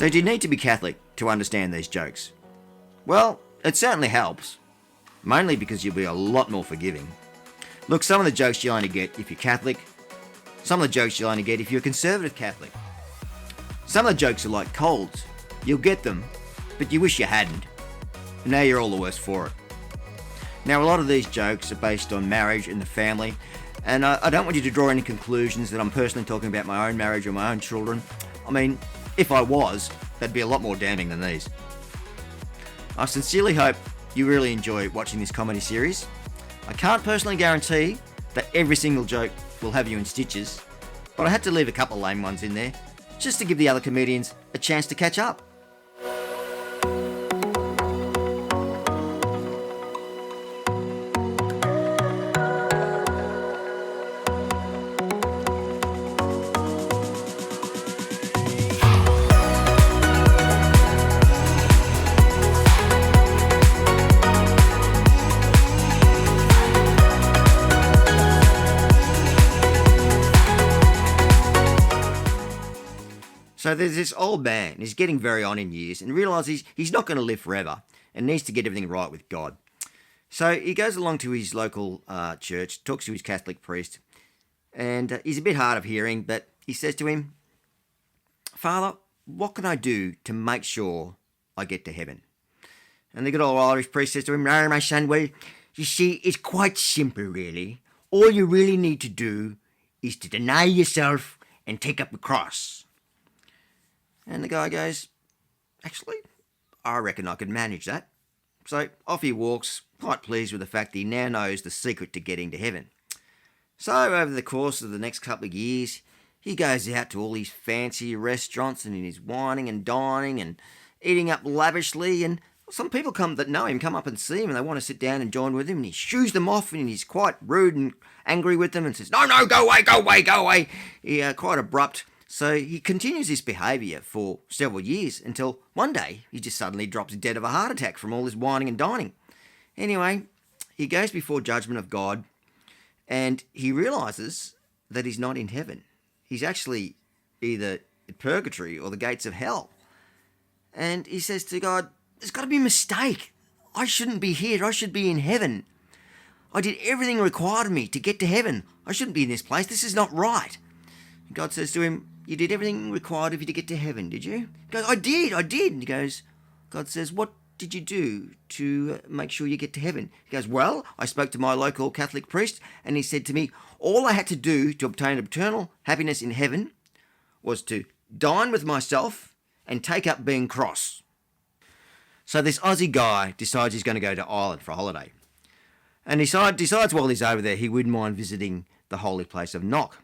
So do you need to be Catholic to understand these jokes? Well, it certainly helps. Mainly because you'll be a lot more forgiving. Look, some of the jokes you'll only get if you're Catholic. Some of the jokes you'll only get if you're a conservative Catholic. Some of the jokes are like colds. You'll get them, but you wish you hadn't. And now you're all the worse for it. Now, a lot of these jokes are based on marriage and the family, and I don't want you to draw any conclusions that I'm personally talking about my own marriage or my own children. I mean, if I was, that'd be a lot more damning than these. I sincerely hope you really enjoy watching this comedy series. I can't personally guarantee that every single joke will have you in stitches, but I had to leave a couple of lame ones in there, just to give the other comedians a chance to catch up. So there's this old man, he's getting very on in years and realises he's not going to live forever and needs to get everything right with God. So he goes along to his local church, talks to his Catholic priest, and he's a bit hard of hearing, but he says to him, "Father, what can I do to make sure I get to heaven?" And the good old Irish priest says to him, "No, my son, well, you see, it's quite simple, really. All you really need to do is to deny yourself and take up the cross." And the guy goes, "Actually, I reckon I could manage that." So off he walks, quite pleased with the fact that he now knows the secret to getting to heaven. So over the course of the next couple of years, he goes out to all these fancy restaurants and he's whining and dining and eating up lavishly, and some people that know him come up and see him and they want to sit down and join with him, and he shoos them off and he's quite rude and angry with them and says, "No, go away, go away, go away." Quite abrupt. So he continues this behaviour for several years until one day he just suddenly drops dead of a heart attack from all this whining and dining. Anyway, he goes before judgment of God and he realises that he's not in heaven. He's actually either in purgatory or the gates of hell. And he says to God, "There's got to be a mistake. I shouldn't be here. I should be in heaven. I did everything required of me to get to heaven. I shouldn't be in this place. This is not right." And God says to him, "You did everything required of you to get to heaven, did you?" He goes, I did. And God says, "What did you do to make sure you get to heaven?" He goes, "Well, I spoke to my local Catholic priest and he said to me, all I had to do to obtain eternal happiness in heaven was to dine with myself and take up being cross." So this Aussie guy decides he's going to go to Ireland for a holiday. And he decides while he's over there he wouldn't mind visiting the holy place of Knock.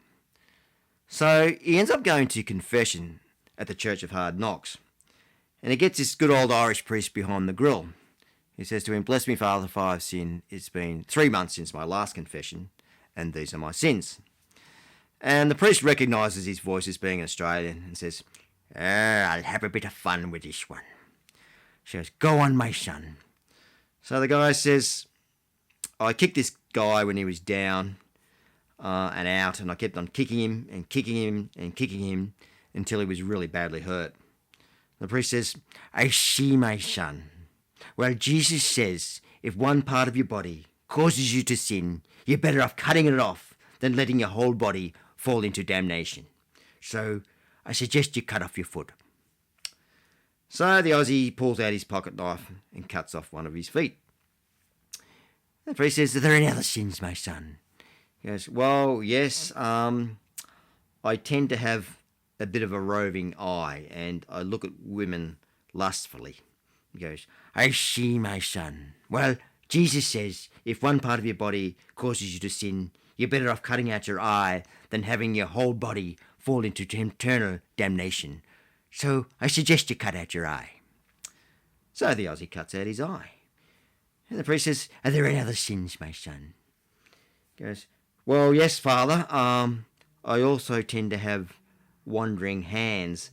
So he ends up going to confession at the Church of Hard Knocks. And he gets this good old Irish priest behind the grill. He says to him, "Bless me, Father, for I've sinned. It's been 3 months since my last confession, and these are my sins." And the priest recognises his voice as being an Australian and says, "I'll have a bit of fun with this one." She goes, "Go on, my son." So the guy says, "I kicked this guy when he was down and out, and I kept on kicking him and kicking him and kicking him until he was really badly hurt." The priest says, "I see, my son. Well, Jesus says if one part of your body causes you to sin, you're better off cutting it off than letting your whole body fall into damnation. So I suggest you cut off your foot." So the Aussie pulls out his pocket knife and cuts off one of his feet. The priest says, "Are there any other sins, my son?" He goes, "Well, yes, I tend to have a bit of a roving eye and I look at women lustfully." He goes, "I see, my son. Well, Jesus says if one part of your body causes you to sin, you're better off cutting out your eye than having your whole body fall into eternal damnation. So I suggest you cut out your eye." So the Aussie cuts out his eye. And the priest says, "Are there any other sins, my son?" He goes, "Well, yes, Father. I also tend to have wandering hands.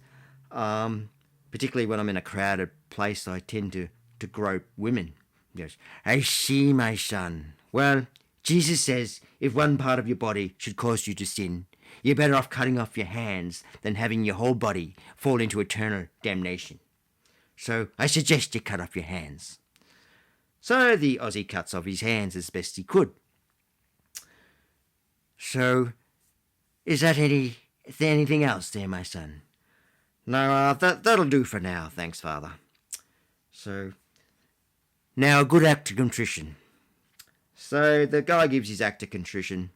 Particularly when I'm in a crowded place, I tend to grope women." He goes, "I see, my son. Well, Jesus says if one part of your body should cause you to sin, You're better off cutting off your hands than having your whole body fall into eternal damnation. So I suggest you cut off your hands." So the Aussie cuts off his hands as best he could. "So, is that anything else there, my son?" "No, that'll do for now, thanks, Father." So, "Now a good act of contrition." So the guy gives his act of contrition,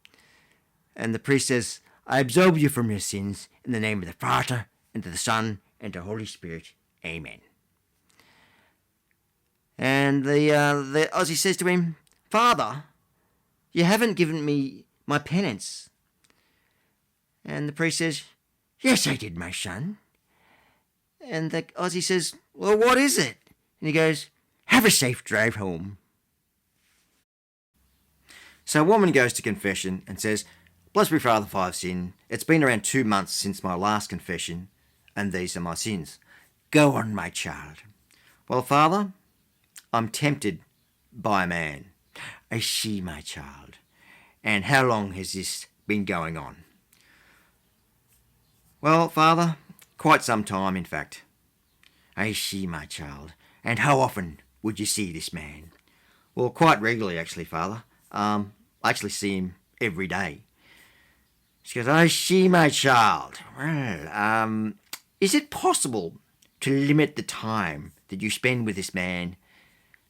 and the priest says, "I absolve you from your sins in the name of the Father, and of the Son, and the Holy Spirit. Amen." And the Aussie says to him, "Father, you haven't given me my penance." And the priest says, "Yes, I did, my son." And the Aussie says, "Well, what is it?" And he goes, "Have a safe drive home." So a woman goes to confession and says, "Blessed be Father, I've sinned. It's been around 2 months since my last confession, and these are my sins. Go on, my child." "Well, Father, I'm tempted by a man." "I see, my child. And how long has this been going on?" "Well, Father, quite some time, in fact." "I see, my child. And how often would you see this man?" "Well, quite regularly, actually, Father. I actually see him every day." She goes, "I see, my child. Well, is it possible to limit the time that you spend with this man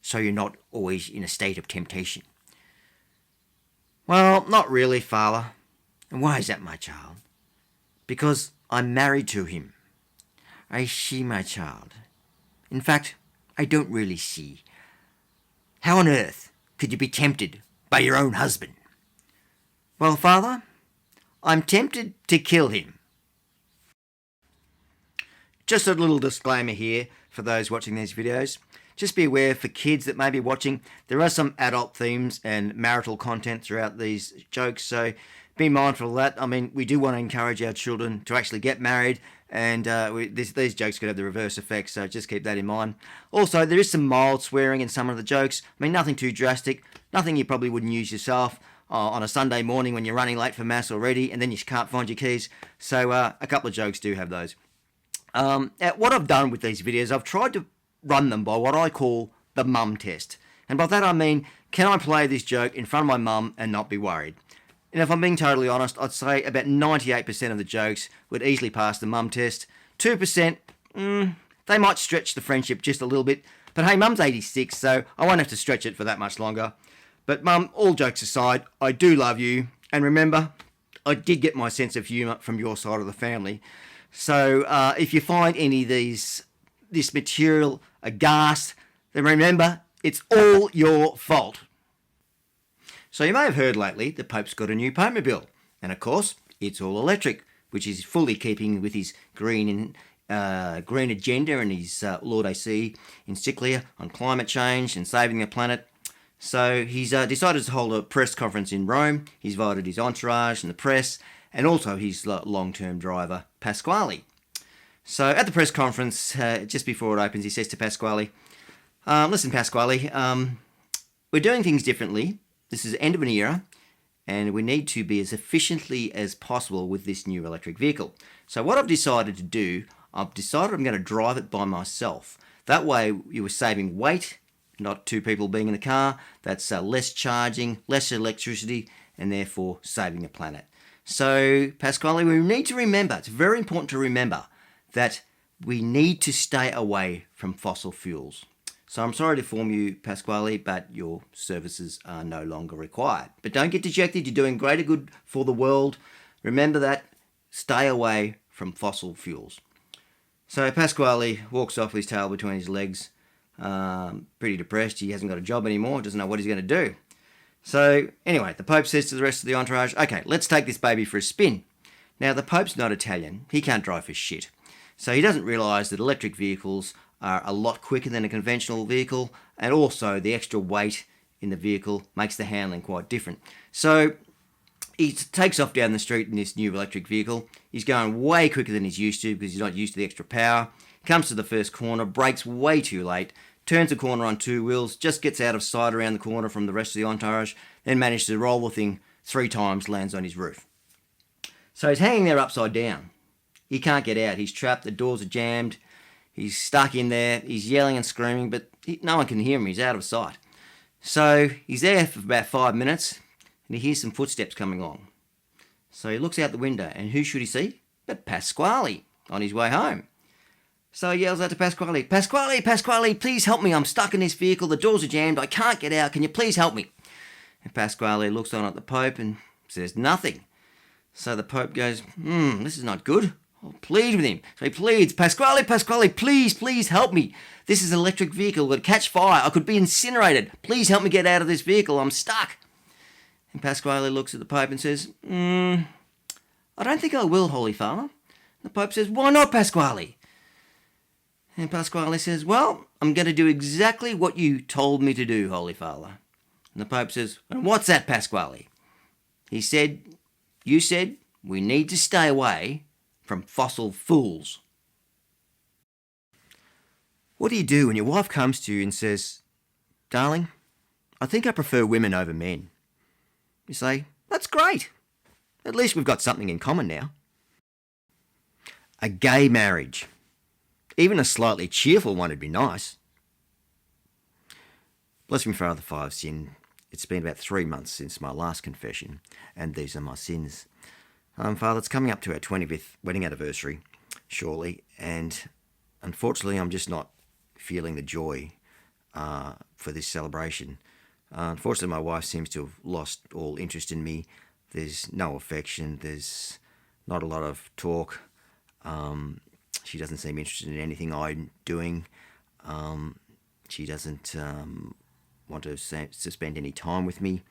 so you're not always in a state of temptation?" "Well, not really, Father." "And why is that, my child?" "Because I'm married to him." "I see, my child. In fact, I don't really see. How on earth could you be tempted by your own husband?" "Well, Father, I'm tempted to kill him." Just a little disclaimer here for those watching these videos. Just be aware, for kids that may be watching, there are some adult themes and marital content throughout these jokes, so be mindful of that. I mean, we do want to encourage our children to actually get married, and these jokes could have the reverse effect, so just keep that in mind. Also, there is some mild swearing in some of the jokes. I mean, nothing too drastic, nothing you probably wouldn't use yourself on a Sunday morning when you're running late for Mass already, and then you can't find your keys. So a couple of jokes do have those. What I've done with these videos, I've tried to run them by what I call the mum test. And by that I mean, can I play this joke in front of my mum and not be worried? And if I'm being totally honest, I'd say about 98% of the jokes would easily pass the mum test. 2%, they might stretch the friendship just a little bit. But hey, Mum's 86, so I won't have to stretch it for that much longer. But Mum, all jokes aside, I do love you. And remember, I did get my sense of humour from your side of the family. So if you find any of this material aghast, then remember, it's all your fault. So you may have heard lately the Pope's got a new Pope-mobile. And of course, it's all electric, which is fully keeping with his green agenda and his Laudae encyclica on climate change and saving the planet. So he's decided to hold a press conference in Rome. He's invited his entourage and the press, and also his long-term driver, Pasquale. So at the press conference, just before it opens, he says to Pasquale, "Listen, Pasquale, we're doing things differently. This is the end of an era, and we need to be as efficiently as possible with this new electric vehicle. So what I've decided to do, I'm going to drive it by myself. That way you were saving weight, not two people being in the car. That's less charging, less electricity, and therefore saving the planet." So, Pasquale, we need to remember, it's very important to remember, that we need to stay away from fossil fuels. So I'm sorry to inform you, Pasquale, but your services are no longer required. But don't get dejected, you're doing greater good for the world. Remember that, stay away from fossil fuels. So Pasquale walks off with his tail between his legs, pretty depressed. He hasn't got a job anymore, doesn't know what he's going to do. So anyway, the Pope says to the rest of the entourage, "Okay, let's take this baby for a spin." Now, the Pope's not Italian. He can't drive for shit. So he doesn't realise that electric vehicles are a lot quicker than a conventional vehicle, and also the extra weight in the vehicle makes the handling quite different. So he takes off down the street in this new electric vehicle. He's going way quicker than he's used to because he's not used to the extra power. Comes to the first corner, brakes way too late, turns the corner on two wheels, just gets out of sight around the corner from the rest of the entourage, then manages to roll the thing 3 times, lands on his roof. So he's hanging there upside down. He can't get out. He's trapped. The doors are jammed. He's stuck in there. He's yelling and screaming, but no one can hear him. He's out of sight. So he's there for about 5 minutes, and he hears some footsteps coming along. So he looks out the window, and who should he see? But Pasquale on his way home. So he yells out to Pasquale, Pasquale, please help me. I'm stuck in this vehicle. The doors are jammed. I can't get out. Can you please help me? And Pasquale looks on at the Pope and says nothing. So the Pope goes, this is not good. I'll plead with him. So he pleads, Pasquale, please help me. This is an electric vehicle. It would catch fire. I could be incinerated. Please help me get out of this vehicle. I'm stuck. And Pasquale looks at the Pope and says, I don't think I will, Holy Father. The Pope says, why not, Pasquale? And Pasquale says, well, I'm going to do exactly what you told me to do, Holy Father. And the Pope says, and what's that, Pasquale? He said, you said we need to stay away from fossil fools. What do you do when your wife comes to you and says, darling, I think I prefer women over men? You say, that's great. At least we've got something in common now. A gay marriage. Even a slightly cheerful one would be nice. Bless me, Father, for I've sinned. It's been about 3 months since my last confession, and these are my sins. Father, it's coming up to our 25th wedding anniversary shortly, and unfortunately I'm just not feeling the joy for this celebration. Unfortunately, my wife seems to have lost all interest in me. There's no affection. There's not a lot of talk. She doesn't seem interested in anything I'm doing. She doesn't want to spend any time with me.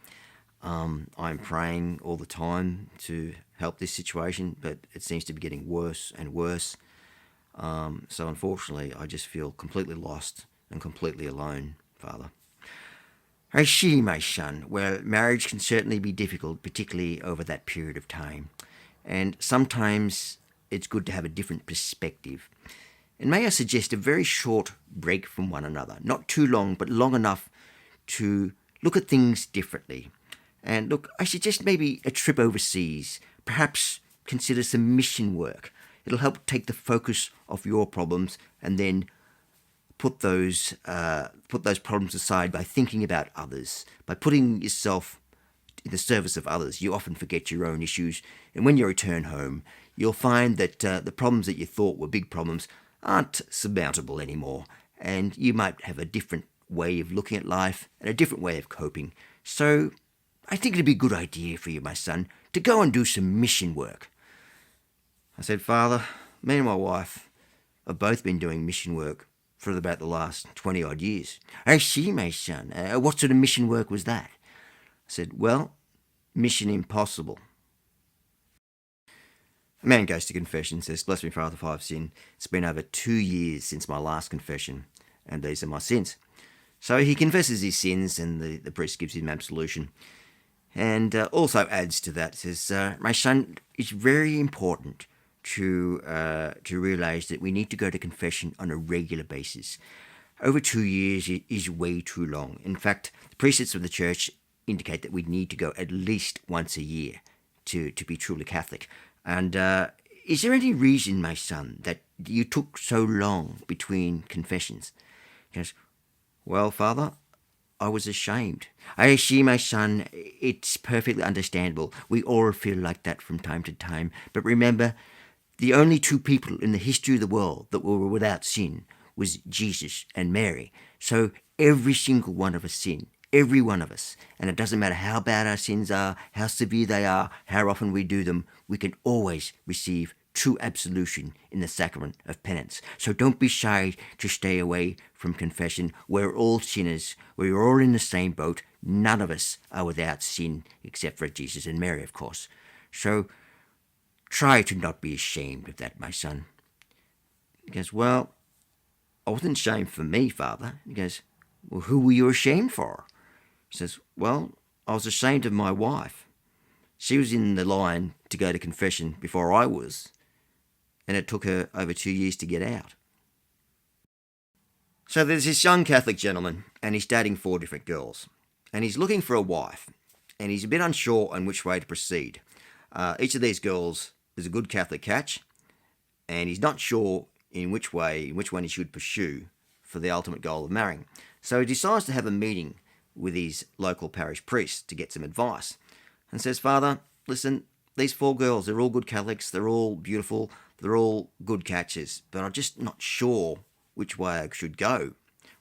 I'm praying all the time to help this situation, but it seems to be getting worse and worse. So unfortunately, I just feel completely lost and completely alone, Father. I see, my son. Well, marriage can certainly be difficult, particularly over that period of time. And sometimes it's good to have a different perspective. And may I suggest a very short break from one another, not too long, but long enough to look at things differently. And look, I suggest maybe a trip overseas, perhaps consider some mission work. It'll help take the focus off your problems and then put those problems aside by thinking about others, by putting yourself in the service of others. You often forget your own issues, and when you return home, you'll find that the problems that you thought were big problems aren't surmountable anymore, and you might have a different way of looking at life and a different way of coping. So I think it'd be a good idea for you, my son, to go and do some mission work. I said, Father, me and my wife have both been doing mission work for about the last 20 odd years. I see, my son. What sort of mission work was that? I said, well, mission impossible. A man goes to confession and says, bless me, Father, for I've sinned. It's been over 2 years since my last confession, and these are my sins. So he confesses his sins, and the priest gives him absolution. And also adds to that, says, my son, it's very important to realise that we need to go to confession on a regular basis. Over 2 years is way too long. In fact, the precepts of the church indicate that we need to go at least once a year to be truly Catholic. And is there any reason, my son, that you took so long between confessions? He goes, well, Father, I was ashamed. I see, my son, it's perfectly understandable. We all feel like that from time to time. But remember, the only 2 people in the history of the world that were without sin was Jesus and Mary. So every single one of us sin. Every one of us. And it doesn't matter how bad our sins are, how severe they are, how often we do them, we can always receive true absolution in the sacrament of penance. So don't be shy to stay away from confession. We're all sinners. We're all in the same boat. None of us are without sin, except for Jesus and Mary, of course. So try to not be ashamed of that, my son. He goes, well, I wasn't ashamed for me, Father. He goes, well, who were you ashamed for? He says, well, I was ashamed of my wife. She was in the line to go to confession before I was, and it took her over 2 years to get out. So there's this young Catholic gentleman, and he's dating 4 different girls, and he's looking for a wife, and he's a bit unsure on which way to proceed. Each of these girls is a good Catholic catch, and he's not sure in which one he should pursue for the ultimate goal of marrying. So he decides to have a meeting with his local parish priest to get some advice, and says, "Father, listen, these 4 girls, they're all good Catholics, they're all beautiful, they're all good catches, but I'm just not sure which way I should go.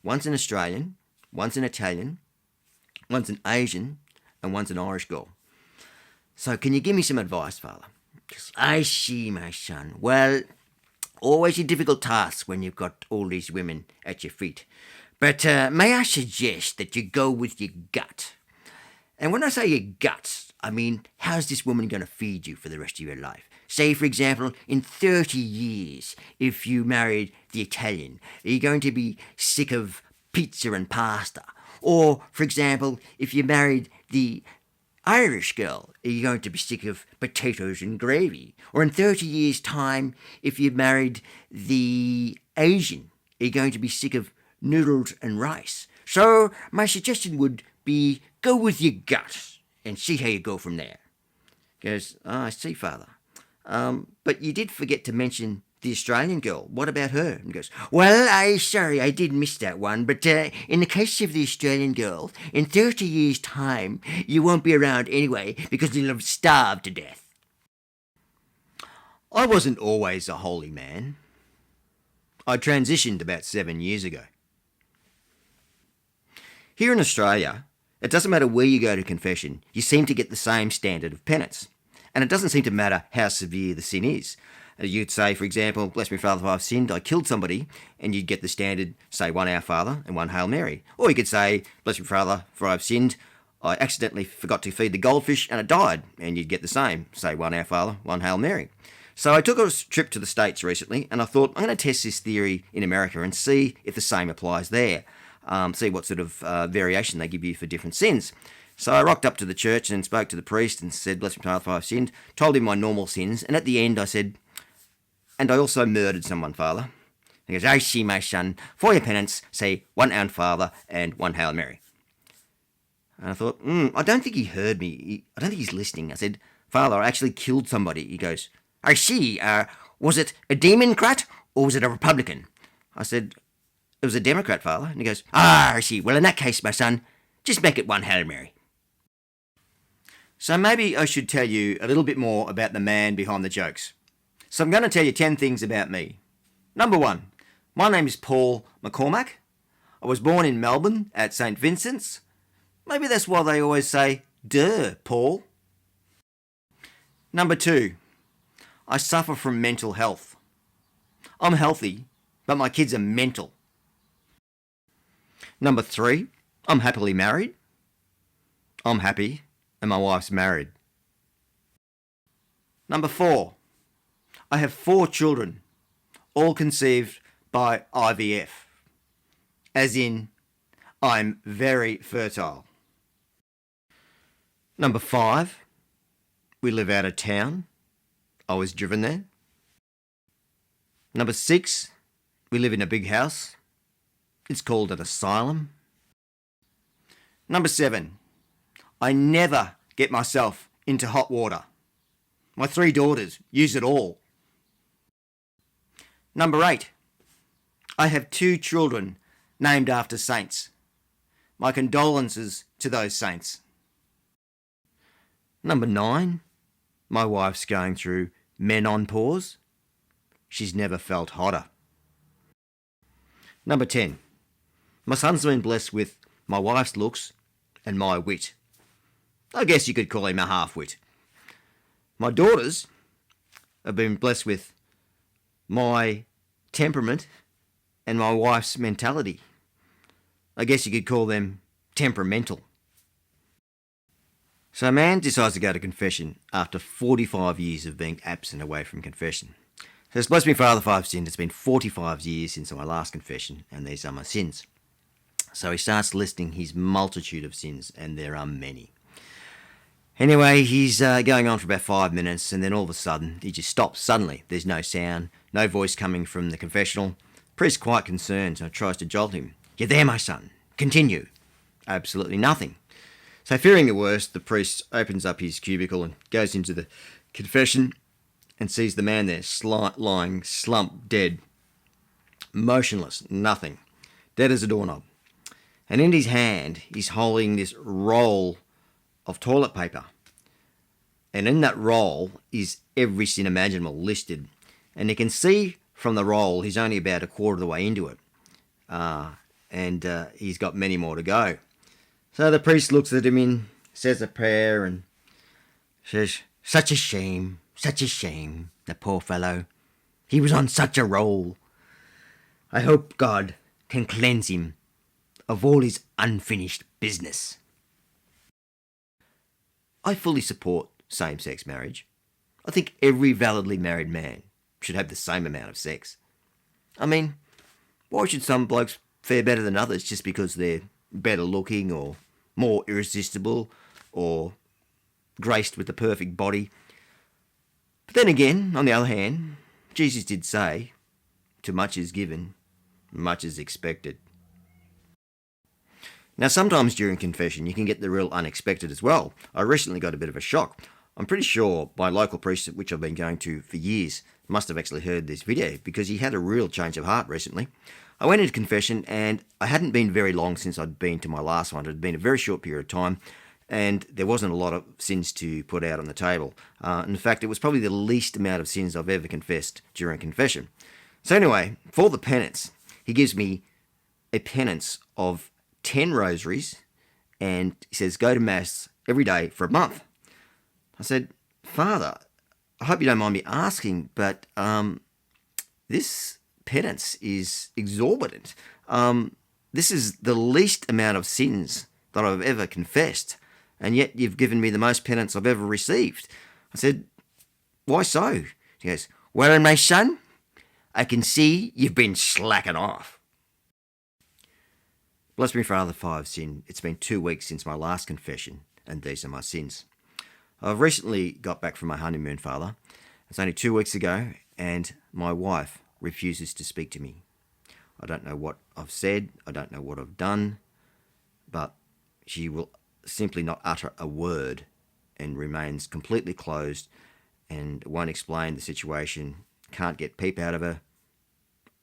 One's an Australian, one's an Italian, one's an Asian, and one's an Irish girl. So can you give me some advice, Father?" "I see, my son. Well, always a difficult task when you've got all these women at your feet. But may I suggest that you go with your gut? And when I say your gut, I mean, how's this woman going to feed you for the rest of your life? Say, for example, in 30 years, if you married the Italian, are you going to be sick of pizza and pasta? Or, for example, if you married the Irish girl, are you going to be sick of potatoes and gravy? Or in 30 years' time, if you married the Asian, are you going to be sick of noodles and rice? So my suggestion would be go with your gut and see how you go from there." He goes, "Oh, I see, Father. But you did forget to mention the Australian girl. What about her?" And he goes, "Well, sorry, I did miss that one. But in the case of the Australian girl, in 30 years' time, you won't be around anyway because you'll have starved to death." I wasn't always a holy man. I transitioned about 7 years ago. Here in Australia, it doesn't matter where you go to confession, you seem to get the same standard of penance. And it doesn't seem to matter how severe the sin is. You'd say, for example, "Bless me, Father, for I've sinned, I killed somebody," and you'd get the standard, say, 1 Our Father and 1 Hail Mary. Or you could say, "Bless me, Father, for I've sinned, I accidentally forgot to feed the goldfish and it died," and you'd get the same, say, 1 Our Father, 1 Hail Mary. So I took a trip to the States recently, and I thought, I'm going to test this theory in America and see if the same applies there. See what sort of variation they give you for different sins. So I rocked up to the church and spoke to the priest and said, "Bless me, Father, for I've sinned," told him my normal sins, and at the end I said, "And I also murdered someone, Father." He goes, "I see, my son. For your penance, say 1 Our Father and 1 Hail Mary." And I thought, I don't think he heard me. I don't think he's listening. I said, "Father, I actually killed somebody." He goes, "I see. Was it a Democrat or was it a Republican?" I said, "It was a Democrat, Father." And he goes, I see. Well, in that case, my son, just make it 1 Hail Mary." So maybe I should tell you a little bit more about the man behind the jokes. So I'm going to tell you 10 things about me. Number 1, my name is Paul McCormack. I was born in Melbourne at St. Vincent's. Maybe that's why they always say, "Duh, Paul." Number 2, I suffer from mental health. I'm healthy, but my kids are mental. Number 3, I'm happily married. I'm happy, and my wife's married. Number 4, I have 4 children, all conceived by IVF. As in, I'm very fertile. Number 5, we live out of town. I was driven there. Number 6, we live in a big house. It's called an asylum. Number 7, I never get myself into hot water. My 3 daughters use it all. Number 8, I have 2 children named after saints. My condolences to those saints. Number 9, my wife's going through menopause. She's never felt hotter. Number 10, my son's been blessed with my wife's looks and my wit. I guess you could call him a half-wit. My daughters have been blessed with my temperament and my wife's mentality. I guess you could call them temperamental. So a man decides to go to confession after 45 years of being absent away from confession. Says, "Bless me, Father, for I've sinned. It's been 45 years since my last confession, and these are my sins." So he starts listing his multitude of sins, and there are many. Anyway, he's going on for about 5 minutes, and then all of a sudden, he just stops suddenly. There's no sound, no voice coming from the confessional. Priest quite concerned, so tries to jolt him. "You're there, my son. Continue." Absolutely nothing. So fearing the worst, the priest opens up his cubicle and goes into the confession, and sees the man there lying slumped dead, motionless, nothing, dead as a doorknob. And in his hand, he's holding this roll of toilet paper. And in that roll is every sin imaginable listed. And you can see from the roll, he's only about a quarter of the way into it. And he's got many more to go. So the priest looks at him and says a prayer and says, such a shame, the poor fellow. He was on such a roll. I hope God can cleanse him of all his unfinished business. I fully support same-sex marriage. I think every validly married man should have the same amount of sex. I mean, why should some blokes fare better than others just because they're better looking or more irresistible or graced with the perfect body? But then again, on the other hand, Jesus did say, to much is given, much is expected. Now, sometimes during confession, you can get the real unexpected as well. I recently got a bit of a shock. I'm pretty sure my local priest, which I've been going to for years, must have actually heard this video because he had a real change of heart recently. I went into confession and I hadn't been very long since I'd been to my last one. It had been a very short period of time and there wasn't a lot of sins to put out on the table. In fact, it was probably the least amount of sins I've ever confessed during confession. So anyway, for the penance, he gives me a penance of 10 rosaries and he says, go to Mass every day for a month. I said, Father, I hope you don't mind me asking, but this penance is exorbitant. This is the least amount of sins that I've ever confessed, and yet you've given me the most penance I've ever received. I said, why so? He goes, well, my son, I can see you've been slacking off. Bless me for other 5 sin. It's been 2 weeks since my last confession, and these are my sins. I've recently got back from my honeymoon, Father. It's only 2 weeks ago, and my wife refuses to speak to me. I don't know what I've said, I don't know what I've done, but she will simply not utter a word and remains completely closed and won't explain the situation, can't get peep out of her.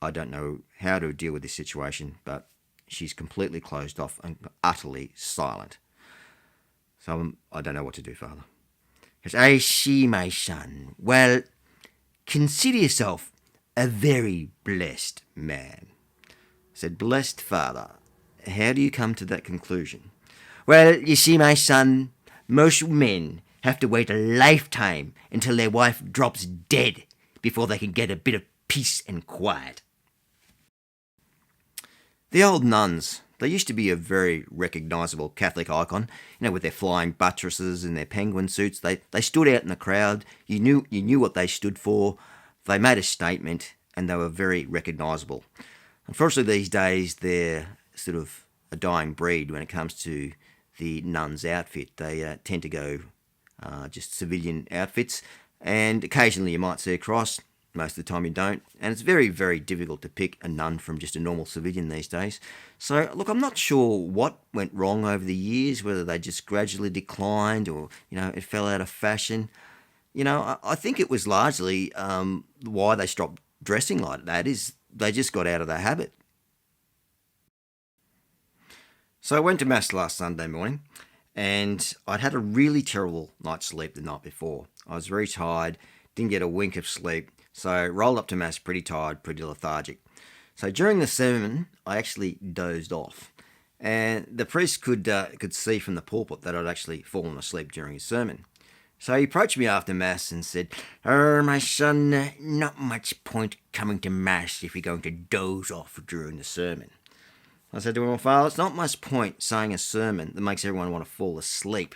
I don't know how to deal with this situation, but she's completely closed off and utterly silent. So I don't know what to do, Father. Because I see, my son. Well, consider yourself a very blessed man. I said, blessed, Father. How do you come to that conclusion? Well, you see, my son, most men have to wait a lifetime until their wife drops dead before they can get a bit of peace and quiet. The old nuns, they used to be a very recognisable Catholic icon, with their flying buttresses and their penguin suits. They stood out in the crowd. You knew what they stood for. They made a statement, and they were very recognisable. Unfortunately, these days, they're sort of a dying breed when it comes to the nun's outfit. They tend to go just civilian outfits, and occasionally you might see a cross. Most of the time you don't, and it's very, very difficult to pick a nun from just a normal civilian these days. So, look, I'm not sure what went wrong over the years, whether they just gradually declined or, it fell out of fashion. I think it was largely why they stopped dressing like that is they just got out of the habit. So I went to Mass last Sunday morning, and I'd had a really terrible night's sleep the night before. I was very tired, didn't get a wink of sleep, so rolled up to Mass pretty tired, pretty lethargic. So during the sermon, I actually dozed off. And the priest could see from the pulpit that I'd actually fallen asleep during his sermon. So he approached me after Mass and said, my son, not much point coming to Mass if you're going to doze off during the sermon. I said to him, well, Father, it's not much point saying a sermon that makes everyone want to fall asleep.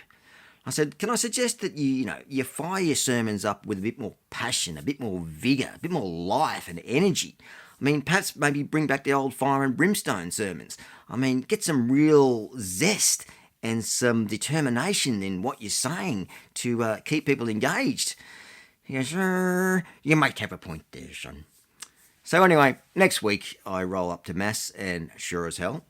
I said, can I suggest that you fire your sermons up with a bit more passion, a bit more vigour, a bit more life and energy? I mean, perhaps maybe bring back the old fire and brimstone sermons. I mean, get some real zest and some determination in what you're saying to keep people engaged. He goes, you might have a point there, son. So anyway, next week I roll up to Mass and sure as hell,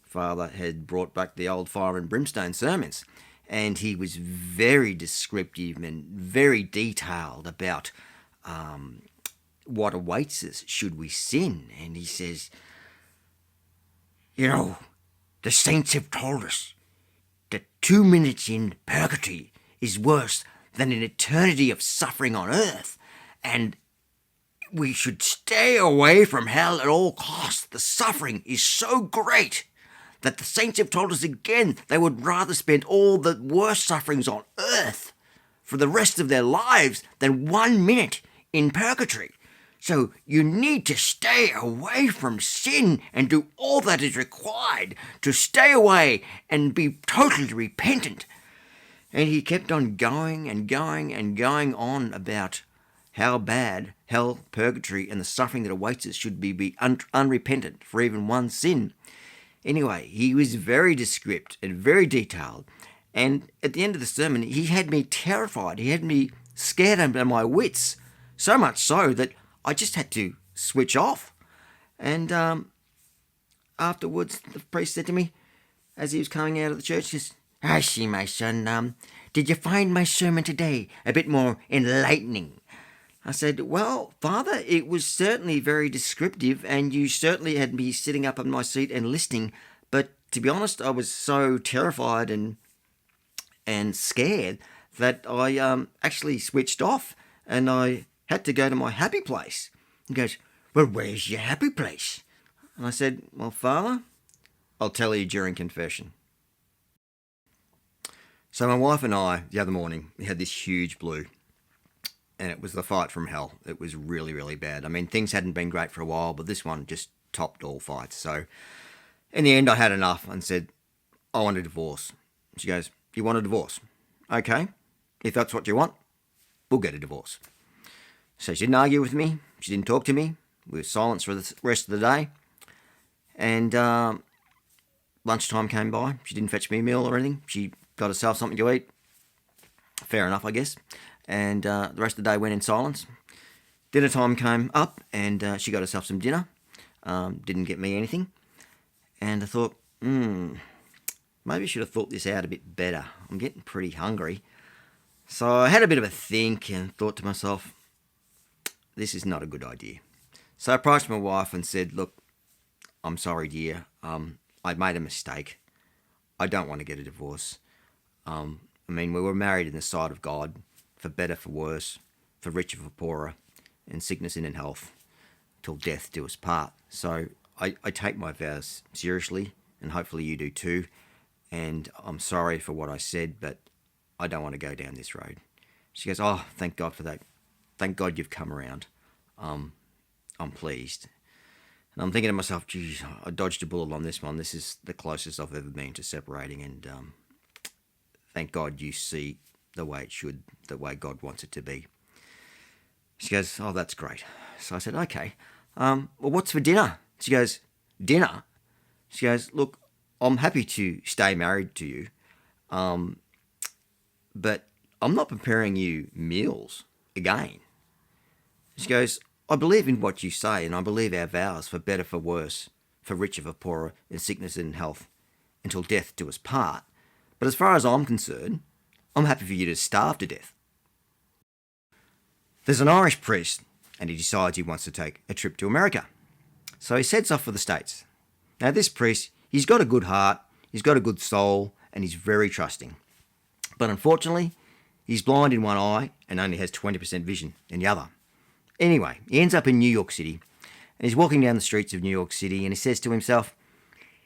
Father had brought back the old fire and brimstone sermons. And he was very descriptive and very detailed about what awaits us should we sin. And he says, you know, the saints have told us that 2 minutes in purgatory is worse than an eternity of suffering on earth. And we should stay away from hell at all costs. The suffering is so great that the saints have told us again they would rather spend all the worst sufferings on earth for the rest of their lives than 1 minute in purgatory. So you need to stay away from sin and do all that is required to stay away and be totally repentant. And he kept on going and going and going on about how bad hell, purgatory, and the suffering that awaits us should be unrepentant for even one sin. Anyway, he was very descriptive and very detailed. And at the end of the sermon, he had me terrified. He had me scared out of my wits. So much so that I just had to switch off. And afterwards, the priest said to me, as he was coming out of the church, he says, I see, my son, did you find my sermon today a bit more enlightening? I said, well, Father, it was certainly very descriptive, and you certainly had me sitting up on my seat and listening. But to be honest, I was so terrified and scared that I actually switched off, and I had to go to my happy place. He goes, well, where's your happy place? And I said, well, Father, I'll tell you during confession. So my wife and I, the other morning, we had this huge blue, and it was the fight from hell. It was really, really bad. I mean, things hadn't been great for a while, but this one just topped all fights. So in the end, I had enough and said, I want a divorce. She goes, you want a divorce? Okay, if that's what you want, we'll get a divorce. So she didn't argue with me. She didn't talk to me. We were silent for the rest of the day. And lunchtime came by. She didn't fetch me a meal or anything. She got herself something to eat. Fair enough, I guess. And the rest of the day went in silence. Dinner time came up, and she got herself some dinner. Didn't get me anything. And I thought, maybe I should have thought this out a bit better. I'm getting pretty hungry. So I had a bit of a think and thought to myself, this is not a good idea. So I approached my wife and said, look, I'm sorry, dear. I made a mistake. I don't want to get a divorce. I mean, we were married in the sight of God, for better, for worse, for richer, for poorer, in sickness and in health, till death do us part. So I take my vows seriously, and hopefully you do too. And I'm sorry for what I said, but I don't want to go down this road. She goes, oh, thank God for that. Thank God you've come around. I'm pleased. And I'm thinking to myself, geez, I dodged a bullet on this one. This is the closest I've ever been to separating. And thank God you see the way it should, the way God wants it to be. She goes, oh, that's great. So I said, okay. Well, what's for dinner? She goes, dinner? She goes, look, I'm happy to stay married to you, but I'm not preparing you meals again. She goes, I believe in what you say, and I believe our vows, for better, for worse, for richer, for poorer, in sickness and in health, until death do us part. But as far as I'm concerned, I'm happy for you to starve to death. There's an Irish priest, and he decides he wants to take a trip to America. So he sets off for the States. Now this priest, he's got a good heart, he's got a good soul, and he's very trusting. But unfortunately, he's blind in one eye and only has 20% vision in the other. Anyway, he ends up in New York City, and he's walking down the streets of New York City, and he says to himself,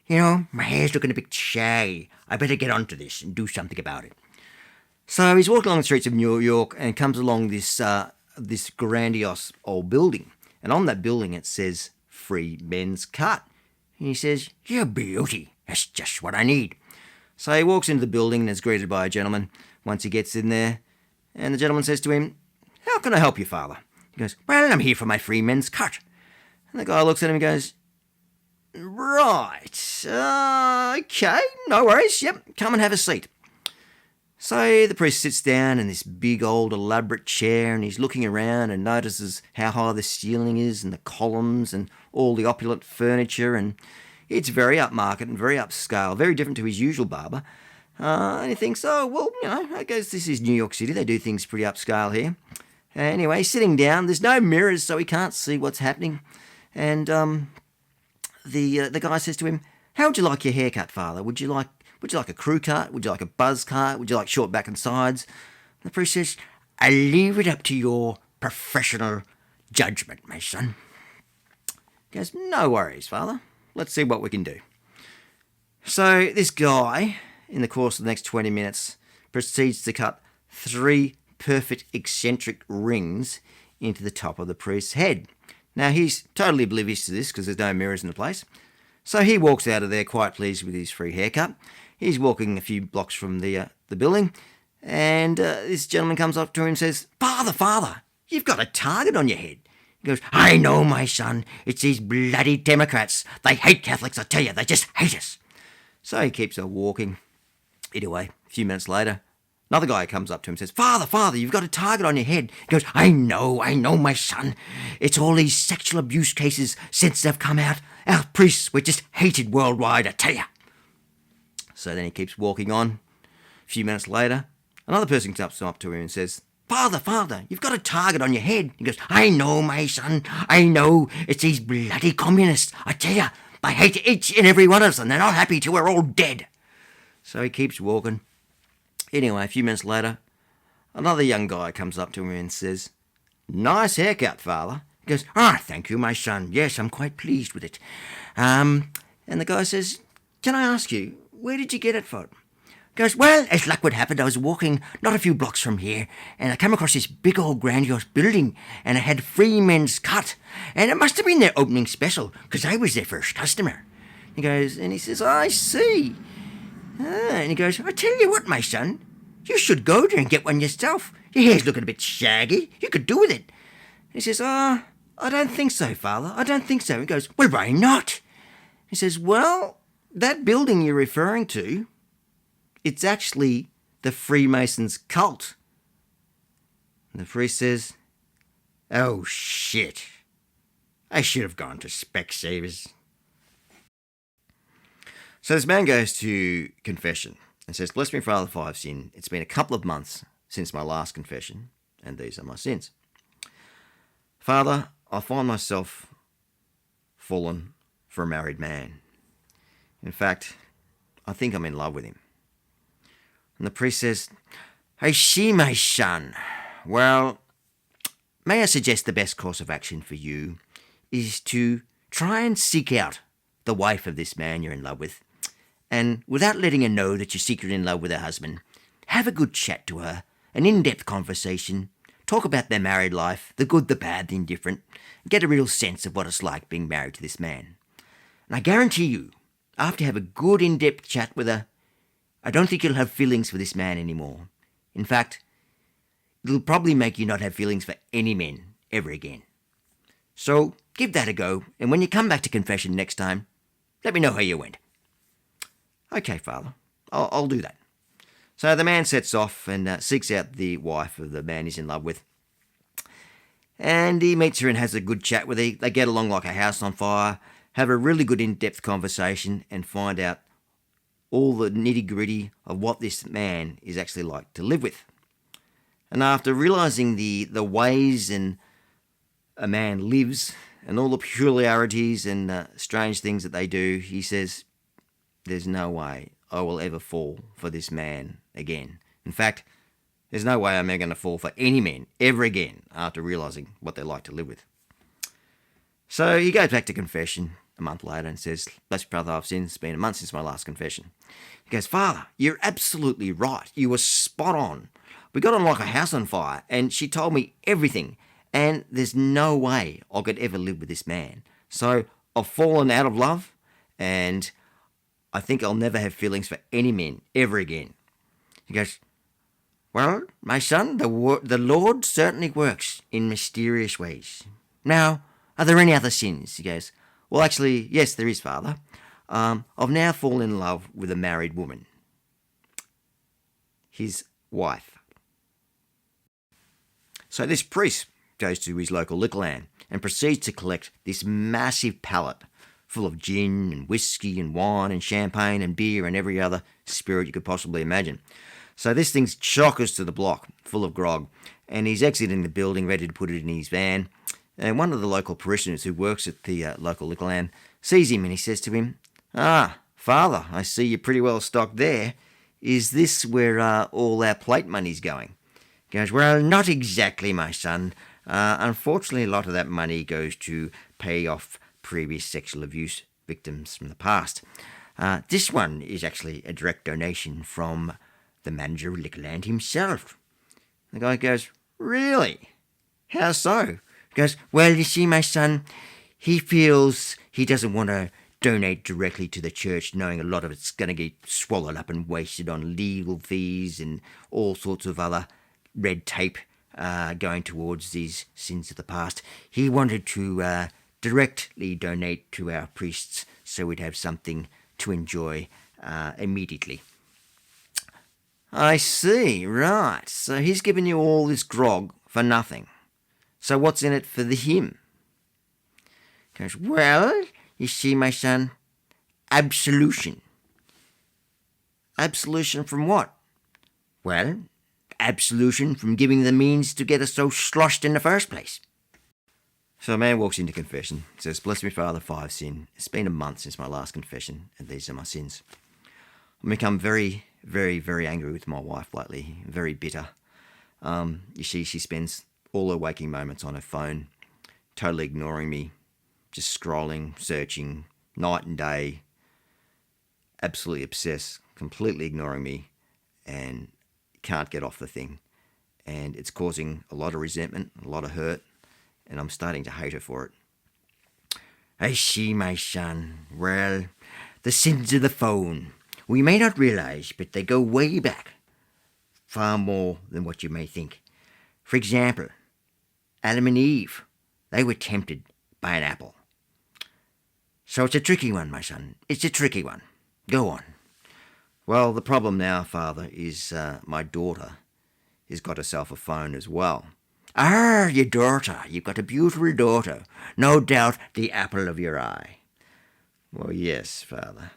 you know, my hair's looking a bit shaggy. I better get onto this and do something about it. So he's walking along the streets of New York and comes along this grandiose old building. And on that building it says, Free Men's Cut. And he says, you beauty, that's just what I need. So he walks into the building and is greeted by a gentleman once he gets in there. And the gentleman says to him, how can I help you, father? He goes, well, I'm here for my Free Men's Cut. And the guy looks at him and goes, right, okay, no worries, yep, come and have a seat. So the priest sits down in this big old elaborate chair, and he's looking around and notices how high the ceiling is and the columns and all the opulent furniture, and it's very upmarket and very upscale, very different to his usual barber. And he thinks, oh, well, you know, I guess this is New York City, they do things pretty upscale here. Anyway, sitting down, there's no mirrors, so he can't see what's happening. And the guy says to him, "How would you like your haircut, Father? Would you like a crew cut? Would you like a buzz cut? Would you like short back and sides?" The priest says, "I leave it up to your professional judgment, my son." He goes, "No worries, Father. Let's see what we can do." So this guy, in the course of the next 20 minutes, proceeds to cut 3 perfect eccentric rings into the top of the priest's head. Now, he's totally oblivious to this because there's no mirrors in the place. So he walks out of there quite pleased with his free haircut. He's walking a few blocks from the building, and this gentleman comes up to him and says, Father, you've got a target on your head." He goes, "I know, my son. It's these bloody Democrats. They hate Catholics, I tell you. They just hate us." So he keeps on walking. Anyway, a few minutes later, another guy comes up to him and says, Father, you've got a target on your head." He goes, I know, my son. It's all these sexual abuse cases since they've come out. Our priests were just hated worldwide, I tell you." So then he keeps walking on. A few minutes later, another person comes up to him and says, Father, you've got a target on your head." He goes, "I know, my son. I know. It's these bloody communists. I tell you, they hate each and every one of us, and they're not happy till we're all dead." So he keeps walking. Anyway, a few minutes later, another young guy comes up to him and says, "Nice haircut, Father." He goes, "Thank you, my son. Yes, I'm quite pleased with it." And the guy says, "Can I ask you, where did you get it from?" He goes, "Well, as luck would have it, I was walking not a few blocks from here, and I came across this big old grandiose building, and it had free men's cut, and it must have been their opening special, because I was their first customer." He goes, and he says, "I see." And he goes, "I tell you what, my son, you should go there and get one yourself. Your hair's looking a bit shaggy. You could do with it." He says, I don't think so, Father. I don't think so." He goes, "Well, why not?" He says, "Well, that building you're referring to, it's actually the Freemasons' cult." And the priest says, "Oh, shit. I should have gone to Specsavers." So this man goes to confession and says, "Bless me, Father, for I've sinned. It's been a couple of months since my last confession, and these are my sins. Father, I find myself fallen for a married man. In fact, I think I'm in love with him." And the priest says, "I see, my son. Well, may I suggest the best course of action for you is to try and seek out the wife of this man you're in love with, and without letting her know that you're secretly in love with her husband, have a good chat to her, an in-depth conversation, talk about their married life, the good, the bad, the indifferent, and get a real sense of what it's like being married to this man. And I guarantee you, after you have a good in-depth chat with her, I don't think you'll have feelings for this man anymore. In fact, it'll probably make you not have feelings for any men ever again. So give that a go, and when you come back to confession next time, let me know how you went." "Okay, Father, I'll do that." So the man sets off and seeks out the wife of the man he's in love with. And he meets her and has a good chat with her. They get along like a house on fire, have a really good in-depth conversation, and find out all the nitty-gritty of what this man is actually like to live with. And after realising the ways and a man lives and all the peculiarities and strange things that they do, he says, "There's no way I will ever fall for this man again. In fact, there's no way I'm ever going to fall for any men ever again after realising what they like to live with." So he goes back to confession a month later and says, "Bless you, brother, I've sinned. It's been a month since my last confession." He goes, "Father, you're absolutely right. You were spot on. We got on like a house on fire, and she told me everything, and there's no way I could ever live with this man. So I've fallen out of love, and I think I'll never have feelings for any men ever again." He goes, "Well, my son, the Lord certainly works in mysterious ways. Now, are there any other sins?" He goes, "Well, actually, yes, there is, Father. I've now fallen in love with a married woman, his wife." So this priest goes to his local liquorland and proceeds to collect this massive pallet full of gin and whiskey and wine and champagne and beer and every other spirit you could possibly imagine. So this thing's chockers to the block, full of grog. and he's exiting the building, ready to put it in his van. And one of the local parishioners who works at the local Liquorland sees him, and he says to him, "Ah, Father, I see you're pretty well stocked there. Is this where all our plate money's going?" He goes, "Well, not exactly, my son. Unfortunately, a lot of that money goes to pay off previous sexual abuse victims from the past. This one is actually a direct donation from the manager of Liquorland himself." The guy goes, "Really? How so?" He goes, "Well, you see, my son, he feels he doesn't want to donate directly to the church, knowing a lot of it's going to get swallowed up and wasted on legal fees and all sorts of other red tape going towards these sins of the past. He wanted to directly donate to our priests so we'd have something to enjoy immediately." "I see, right. So he's given you all this grog for nothing. So what's in it for him?" He goes, "Well, you see, my son, absolution." "Absolution from what?" "Well, absolution from giving the means to get us so sloshed in the first place." So a man walks into confession, says, "Bless me, Father, for I've sinned. It's been a month since my last confession, and these are my sins. I've become very, very, very angry with my wife lately, very bitter. You see, she spends all her waking moments on her phone, totally ignoring me, just scrolling, searching, night and day, absolutely obsessed, completely ignoring me, and can't get off the thing. And it's causing a lot of resentment, a lot of hurt, and I'm starting to hate her for it." "I see, my son. Well, the sins of the phone. We may not realize, but they go way back. Far more than what you may think. For example, Adam and Eve, they were tempted by an apple. So it's a tricky one, my son. It's a tricky one. Go on." "Well, the problem now, Father, is my daughter has got herself a phone as well." "Ah, your daughter. You've got a beautiful daughter. No doubt the apple of your eye." "Well, yes, Father.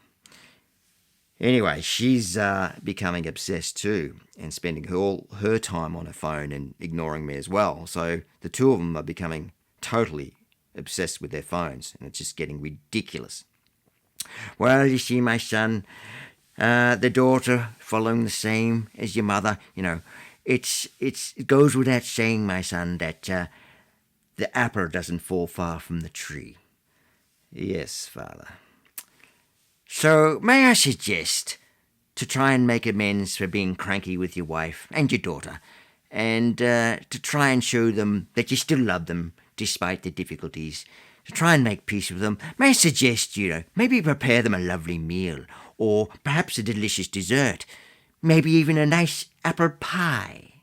Anyway, she's becoming obsessed too and spending all her time on her phone and ignoring me as well. So the two of them are becoming totally obsessed with their phones, and it's just getting ridiculous." "Well, you see, my son, the daughter following the same as your mother, it goes without saying, my son, that the apple doesn't fall far from the tree." "Yes, Father." "So may I suggest to try and make amends for being cranky with your wife and your daughter, and to try and show them that you still love them despite the difficulties, to try and make peace with them. May I suggest, maybe prepare them a lovely meal, or perhaps a delicious dessert, maybe even a nice apple pie."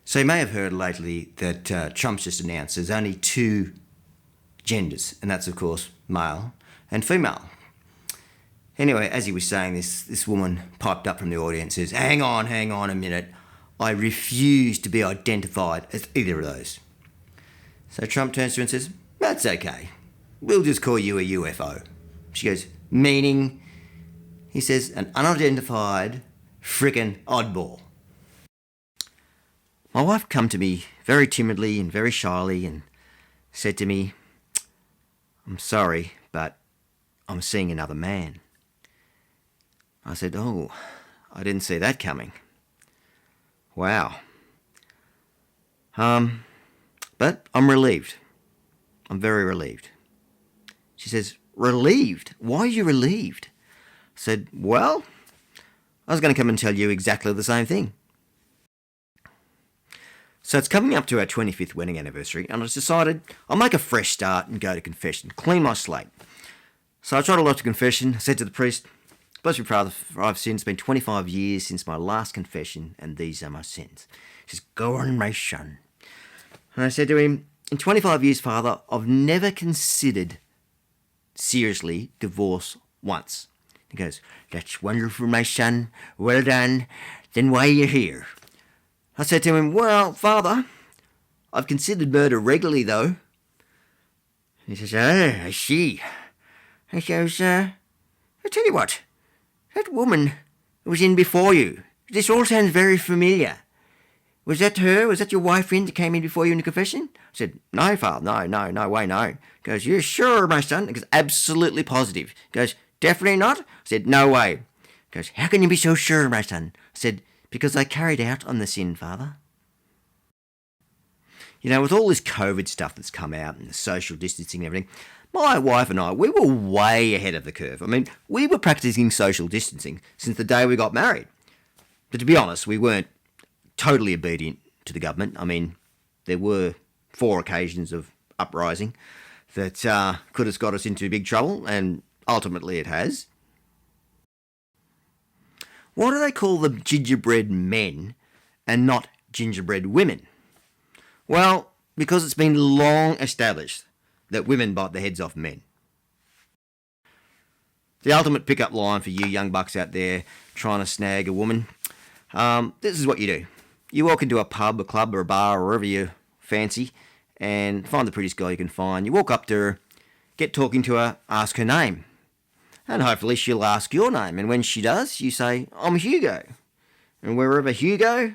So you may have heard lately that Trump's just announced there's only two genders, and that's, of course, male and female. Anyway, as he was saying this, this woman piped up from the audience and says, hang on a minute. I refuse to be identified as either of those." So Trump turns to her and says, "That's okay. We'll just call you a UFO." She goes, "Meaning?" He says, "An unidentified frickin' oddball." My wife come to me very timidly and very shyly and said to me, "I'm sorry, but I'm seeing another man." I said, "Oh, I didn't see that coming. Wow. But I'm relieved. I'm very relieved." She says, "Relieved? Why are you relieved?" I said, "Well, I was going to come and tell you exactly the same thing." So it's coming up to our 25th wedding anniversary, and I decided I'll make a fresh start and go to confession, clean my slate. So I trotted off to confession. I said to the priest, "Bless me, Father, for I've sinned. It's been 25 years since my last confession, and these are my sins." He says, "Go on, my son." And I said to him, "In 25 years, Father, I've never considered seriously divorce once." He goes, "That's wonderful, my son. Well done. Then why are you here?" I said to him, "Well, Father, I've considered murder regularly, though." He says, "Oh, I see." He goes, "I tell you what, that woman who was in before you, this all sounds very familiar. Was that her? Was that your wife friend that came in before you in the confession? I said, no, Father, no way, no. He goes, you're sure, my son? He goes, absolutely positive. He goes, definitely not? I said, no way. He goes, how can you be so sure, my son? I said, because I carried out on the sin, Father. You know, with all this COVID stuff that's come out and the social distancing and everything, my wife and I, we were way ahead of the curve. I mean, we were practicing social distancing since the day we got married. But to be honest, we weren't totally obedient to the government. I mean, there were 4 occasions of uprising that could have got us into big trouble, and ultimately it has. Why do they call them gingerbread men and not gingerbread women? Well, because it's been long established that women bite the heads off men. The ultimate pickup line for you young bucks out there trying to snag a woman, this is what you do. You walk into a pub, a club or a bar or wherever you fancy and find the prettiest girl you can find. You walk up to her, get talking to her, ask her name. And hopefully she'll ask your name. And when she does, you say, I'm Hugo. And wherever Hugo,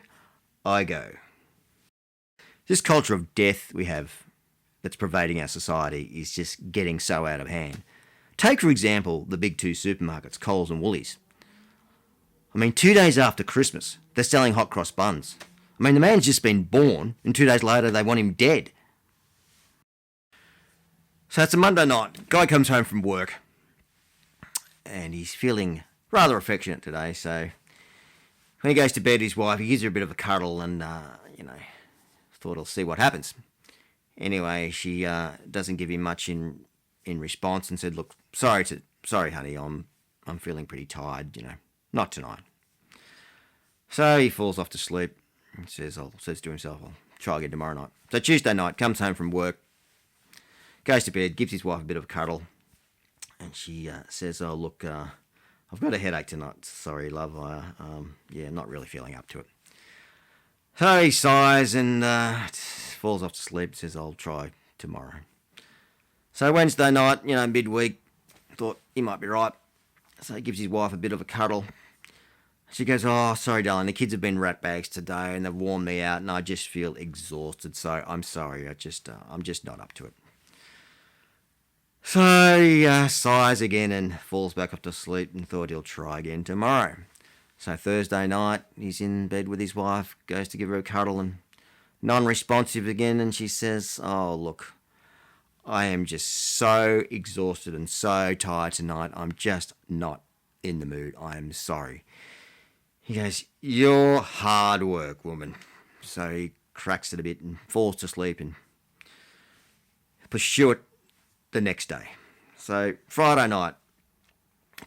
I go. This culture of death we have that's pervading our society is just getting so out of hand. Take, for example, the big 2 supermarkets, Coles and Woolies. I mean, 2 days after Christmas, they're selling hot cross buns. I mean, the man's just been born, and 2 days later they want him dead. So it's a Monday night. Guy comes home from work, and he's feeling rather affectionate today, so when he goes to bed, his wife, he gives her a bit of a cuddle and, thought he'll see what happens. Anyway, she doesn't give him much in response and said, look, sorry, honey, I'm feeling pretty tired, not tonight. So he falls off to sleep and says to himself, I'll try again tomorrow night. So Tuesday night, comes home from work, goes to bed, gives his wife a bit of a cuddle, and she says, oh, look, I've got a headache tonight. Sorry, love, I'm not really feeling up to it. So he sighs and falls off to sleep, says, I'll try tomorrow. So Wednesday night, midweek, thought he might be right. So he gives his wife a bit of a cuddle. She goes, oh, sorry, darling, the kids have been rat bags today and they've worn me out and I just feel exhausted, so I'm sorry, I'm just not up to it. So he sighs again and falls back off to sleep and thought he'll try again tomorrow. So Thursday night, he's in bed with his wife, goes to give her a cuddle and non-responsive again, and she says, oh, look, I am just so exhausted and so tired tonight. I'm just not in the mood. I am sorry. He goes, you're hard work, woman. So he cracks it a bit and falls to sleep and pursue it the next day. So Friday night,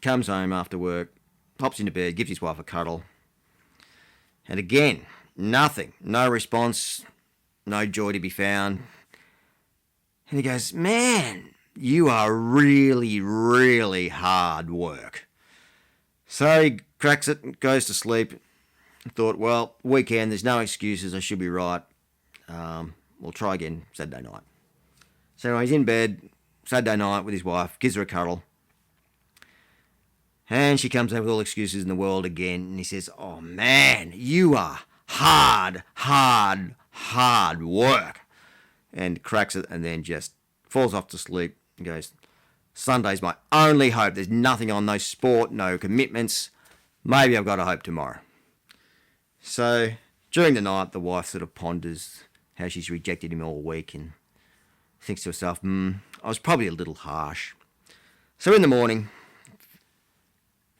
comes home after work, pops into bed, gives his wife a cuddle. And again, nothing. No response, no joy to be found. And he goes, man, you are really, really hard work. So he cracks it and goes to sleep. Thought, well, weekend, there's no excuses, I should be right. We'll try again Saturday night. So he's in bed Saturday night with his wife, gives her a cuddle. And she comes out with all excuses in the world again. And he says, oh man, you are hard work. And cracks it and then just falls off to sleep and goes, Sunday's my only hope. There's nothing on, no sport, no commitments. Maybe I've got a hope tomorrow. So during the night, the wife sort of ponders how she's rejected him all week and thinks to herself, I was probably a little harsh. So in the morning,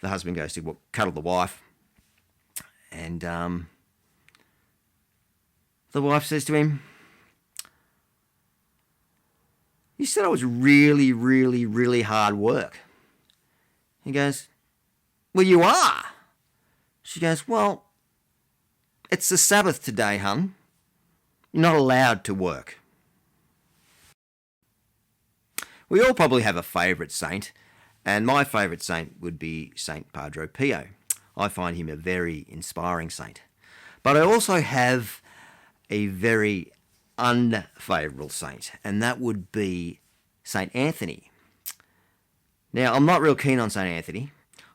the husband goes to cuddle the wife, and the wife says to him, you said I was really, really, really hard work. He goes, well, you are. She goes, well, it's the Sabbath today, hun. You're not allowed to work. We all probably have a favourite saint, and my favourite saint would be Saint Padre Pio. I find him a very inspiring saint. But I also have a very unfavourable saint, and that would be Saint Anthony. Now, I'm not real keen on Saint Anthony.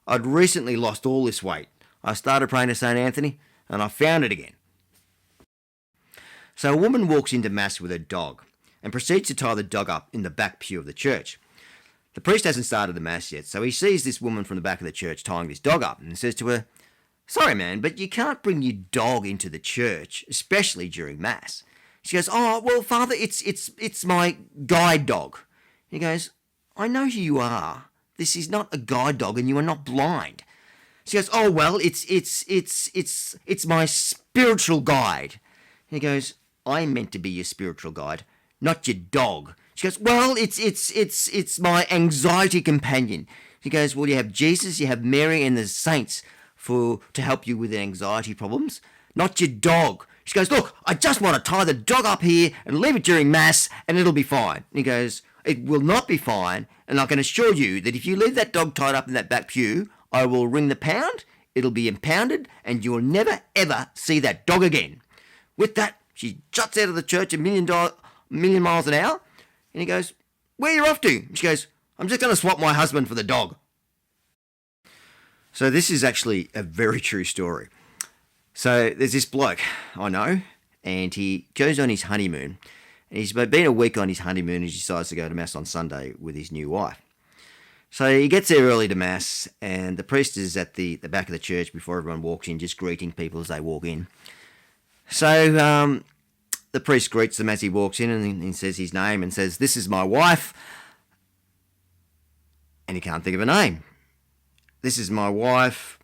I'd recently lost all this weight. I started praying to Saint Anthony, and I found it again. So a woman walks into Mass with her dog and proceeds to tie the dog up in the back pew of the church. The priest hasn't started the Mass yet, so he sees this woman from the back of the church tying this dog up and says to her, "Sorry, man, but you can't bring your dog into the church, especially during Mass." She goes, "Oh, well, Father, it's my guide dog." He goes, "I know who you are. This is not a guide dog, and you are not blind." She goes, "Oh, well, it's my spiritual guide." He goes, "I meant to be your spiritual guide, not your dog." She goes, "Well, it's my anxiety companion." He goes, "Well, you have Jesus, you have Mary, and the saints to help you with anxiety problems, not your dog." She goes, "Look, I just want to tie the dog up here and leave it during Mass, and it'll be fine." And he goes, "It will not be fine, and I can assure you that if you leave that dog tied up in that back pew, I will ring the pound, it'll be impounded, and you will never, ever see that dog again." With that, she juts out of the church a million miles an hour, and he goes, "Where are you off to?" She goes, "I'm just going to swap my husband for the dog." So this is actually a very true story. So there's this bloke I know, and he goes on his honeymoon, and he's been a week on his honeymoon, and he decides to go to Mass on Sunday with his new wife. So he gets there early to Mass, and the priest is at the back of the church before everyone walks in, just greeting people as they walk in. So the priest greets them as he walks in, and he says his name and says, "This is my wife," and he can't think of a name. "This is my wife."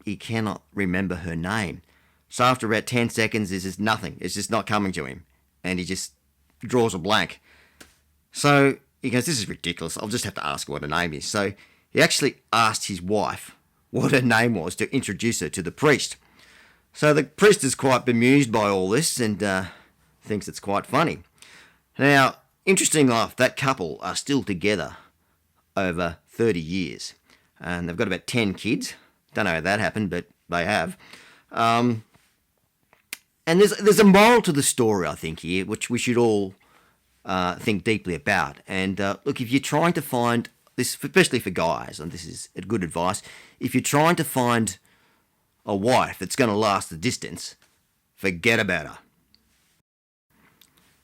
He cannot remember her name. So after about 10 seconds, there's just nothing. It's just not coming to him, and he just draws a blank. So he goes, "This is ridiculous. I'll just have to ask her what her name is." So he actually asked his wife what her name was to introduce her to the priest. So the priest is quite bemused by all this and thinks it's quite funny. Now, interesting enough, that couple are still together over 30 years. And they've got about 10 kids. Don't know how that happened, but they have. And there's a moral to the story, I think, here, which we should all think deeply about. And look, if you're trying to find this, especially for guys, and this is good advice, if you're trying to find a wife that's going to last the distance, forget about her.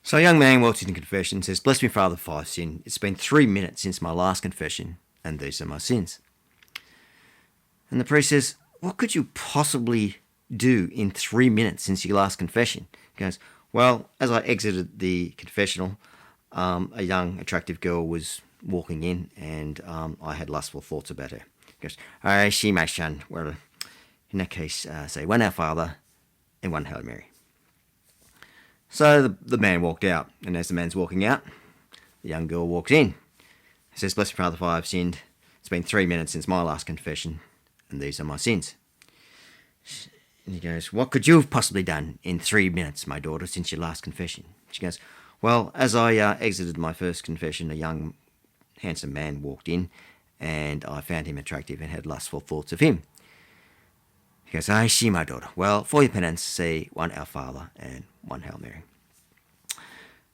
So a young man walks into confession and says, "Bless me, Father, for I've sinned. It's been 3 minutes since my last confession, and these are my sins." And the priest says, "What could you possibly do in 3 minutes since your last confession?" He goes, "Well, as I exited the confessional, a young, attractive girl was walking in, and I had lustful thoughts about her." He goes, "Oh, she, my son. Well, in that case, say one Our Father and one Hail Mary." So the man walked out, and as the man's walking out, the young girl walks in. He says, "Blessed Father, for I have sinned. It's been 3 minutes since my last confession, and these are my sins." And he goes, "What could you have possibly done in 3 minutes, my daughter, since your last confession?" She goes, "Well, as I exited my first confession, a young, handsome man walked in, and I found him attractive and had lustful thoughts of him." He goes, "I see, my daughter. Well, for your penance, say one Our Father and one Hail Mary."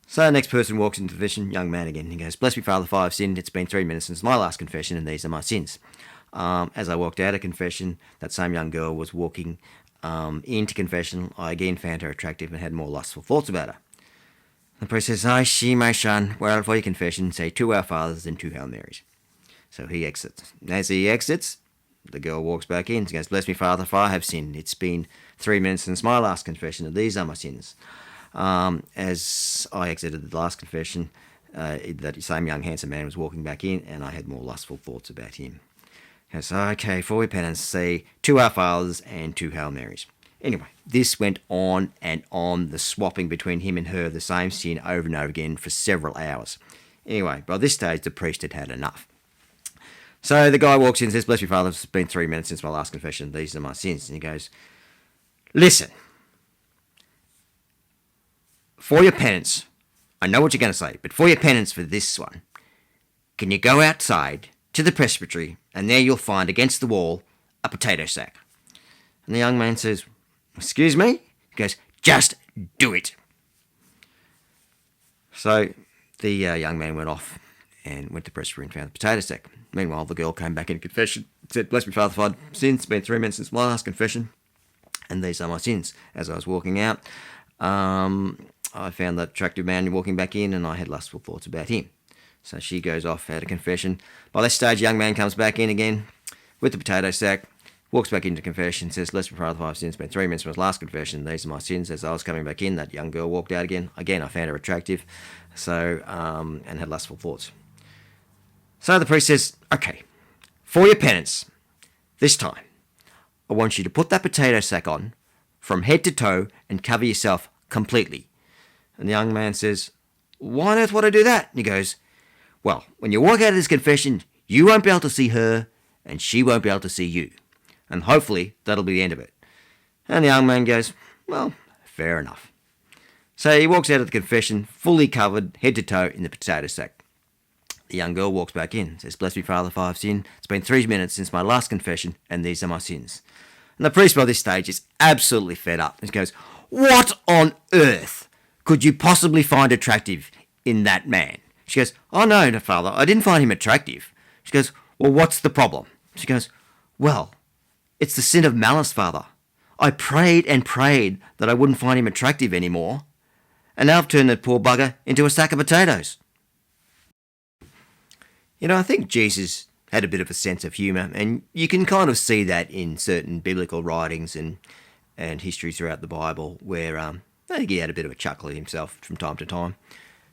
So the next person walks into confession, young man again. He goes, "Bless me, Father, for I have sinned. It's been 3 minutes since my last confession, and these are my sins." As I walked out of confession, that same young girl was walking into confession. I again found her attractive and had more lustful thoughts about her. The priest says, "I see, my son. Well, for your confession, say 2 Our Fathers and 2 Hail Marys." So he exits. As he exits, the girl walks back in. She goes, "Bless me, Father, for I have sinned. It's been 3 minutes since my last confession, and these are my sins." As I exited the last confession, that same young handsome man was walking back in, and I had more lustful thoughts about him. So, okay, for your penance, say 2 Our Fathers and 2 Hail Marys. Anyway, this went on and on, the swapping between him and her, the same sin over and over again for several hours. Anyway, by this stage, the priest had had enough. So the guy walks in and says, "Bless me, Father, it's been 3 minutes since my last confession. These are my sins." And he goes, "Listen, for your penance, I know what you're going to say, but for your penance for this one, can you go outside to the presbytery, and there you'll find against the wall a potato sack?" And the young man says, "Excuse me?" He goes, "Just do it." So the young man went off and went to the presbytery and found the potato sack. Meanwhile, the girl came back in confession, said, "Bless me, Father, for I've sinned. It's been 3 minutes since my last confession, and these are my sins." As I was walking out, I found that attractive man walking back in, and I had lustful thoughts about him. So she goes off, had a confession. By this stage, young man comes back in again with the potato sack, walks back into confession, says, "Blessed be Father, 5 sins." Spent 3 minutes from his last confession. "These are my sins." As I was coming back in, that young girl walked out again. Again, I found her attractive, and had lustful thoughts. So the priest says, "Okay, for your penance, this time, I want you to put that potato sack on from head to toe and cover yourself completely." And the young man says, "Why on earth would I do that?" And he goes, "Well, when you walk out of this confession, you won't be able to see her, and she won't be able to see you. And hopefully that'll be the end of it." And the young man goes, "Well, fair enough." So he walks out of the confession, fully covered, head to toe, in the potato sack. The young girl walks back in, says, "Blessed be Father, 5 sin. It's been 3 minutes since my last confession, and these are my sins." And the priest by this stage is absolutely fed up. He goes, "What on earth could you possibly find attractive in that man?" She goes, "Oh, no, Father, I didn't find him attractive." She goes, "Well, what's the problem?" She goes, "Well, it's the sin of malice, Father. I prayed and prayed that I wouldn't find him attractive anymore, and now I've turned the poor bugger into a sack of potatoes." I think Jesus had a bit of a sense of humour, and you can kind of see that in certain biblical writings and history throughout the Bible, where I think he had a bit of a chuckle at himself from time to time.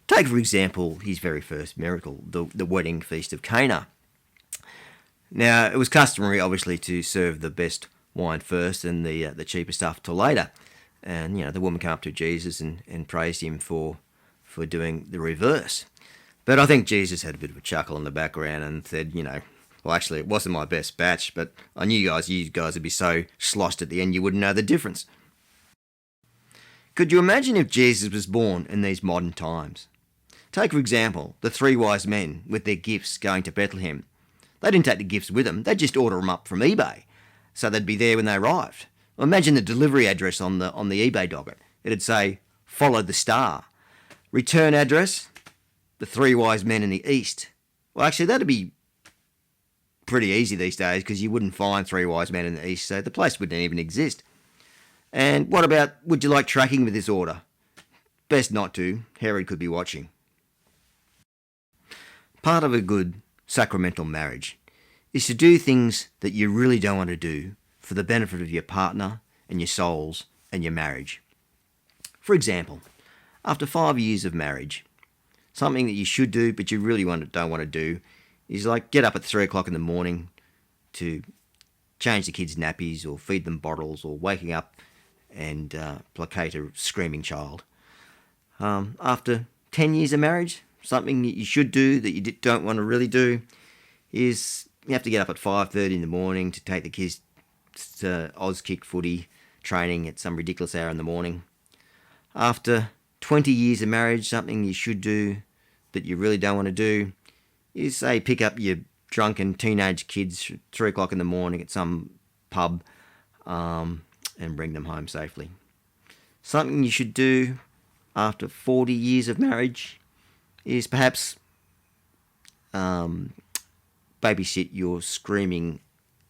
Take, for example, his very first miracle, the wedding feast of Cana. Now, it was customary, obviously, to serve the best wine first and the cheaper stuff till later. And, the woman came up to Jesus and praised him for doing the reverse. But I think Jesus had a bit of a chuckle in the background and said, "Well, actually, it wasn't my best batch, but I knew you guys would be so sloshed at the end you wouldn't know the difference." Could you imagine if Jesus was born in these modern times? Take, for example, the 3 wise men with their gifts going to Bethlehem. They didn't take the gifts with them. They'd just order them up from eBay, so they'd be there when they arrived. Well, imagine the delivery address on the eBay docket. It'd say, "Follow the star." Return address, the 3 wise men in the east. Well, actually, that'd be pretty easy these days because you wouldn't find 3 wise men in the east, so the place wouldn't even exist. And what about, would you like tracking with this order? Best not to. Herod could be watching. Part of a good sacramental marriage is to do things that you really don't want to do for the benefit of your partner and your souls and your marriage. For example, after 5 years of marriage, something that you should do but you really don't want to do is like get up at 3 o'clock in the morning to change the kids' nappies or feed them bottles or waking up and placate a screaming child. After 10 years of marriage, something that you should do that you don't want to really do is you have to get up at 5:30 in the morning to take the kids to Auskick footy training at some ridiculous hour in the morning. After 20 years of marriage, something you should do that you really don't want to do is, say, pick up your drunken teenage kids at 3 o'clock in the morning at some pub and bring them home safely. Something you should do after 40 years of marriage is perhaps babysit your screaming,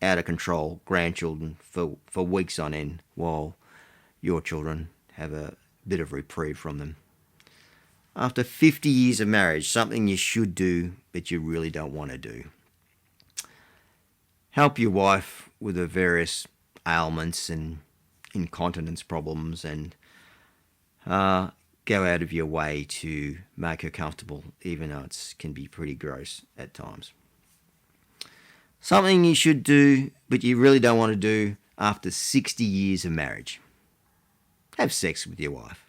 out-of-control grandchildren for weeks on end while your children have a bit of reprieve from them. After 50 years of marriage, something you should do but you really don't want to do. Help your wife with her various ailments and incontinence problems and go out of your way to make her comfortable, even though it can be pretty gross at times. Something you should do but you really don't want to do after 60 years of marriage. Have sex with your wife.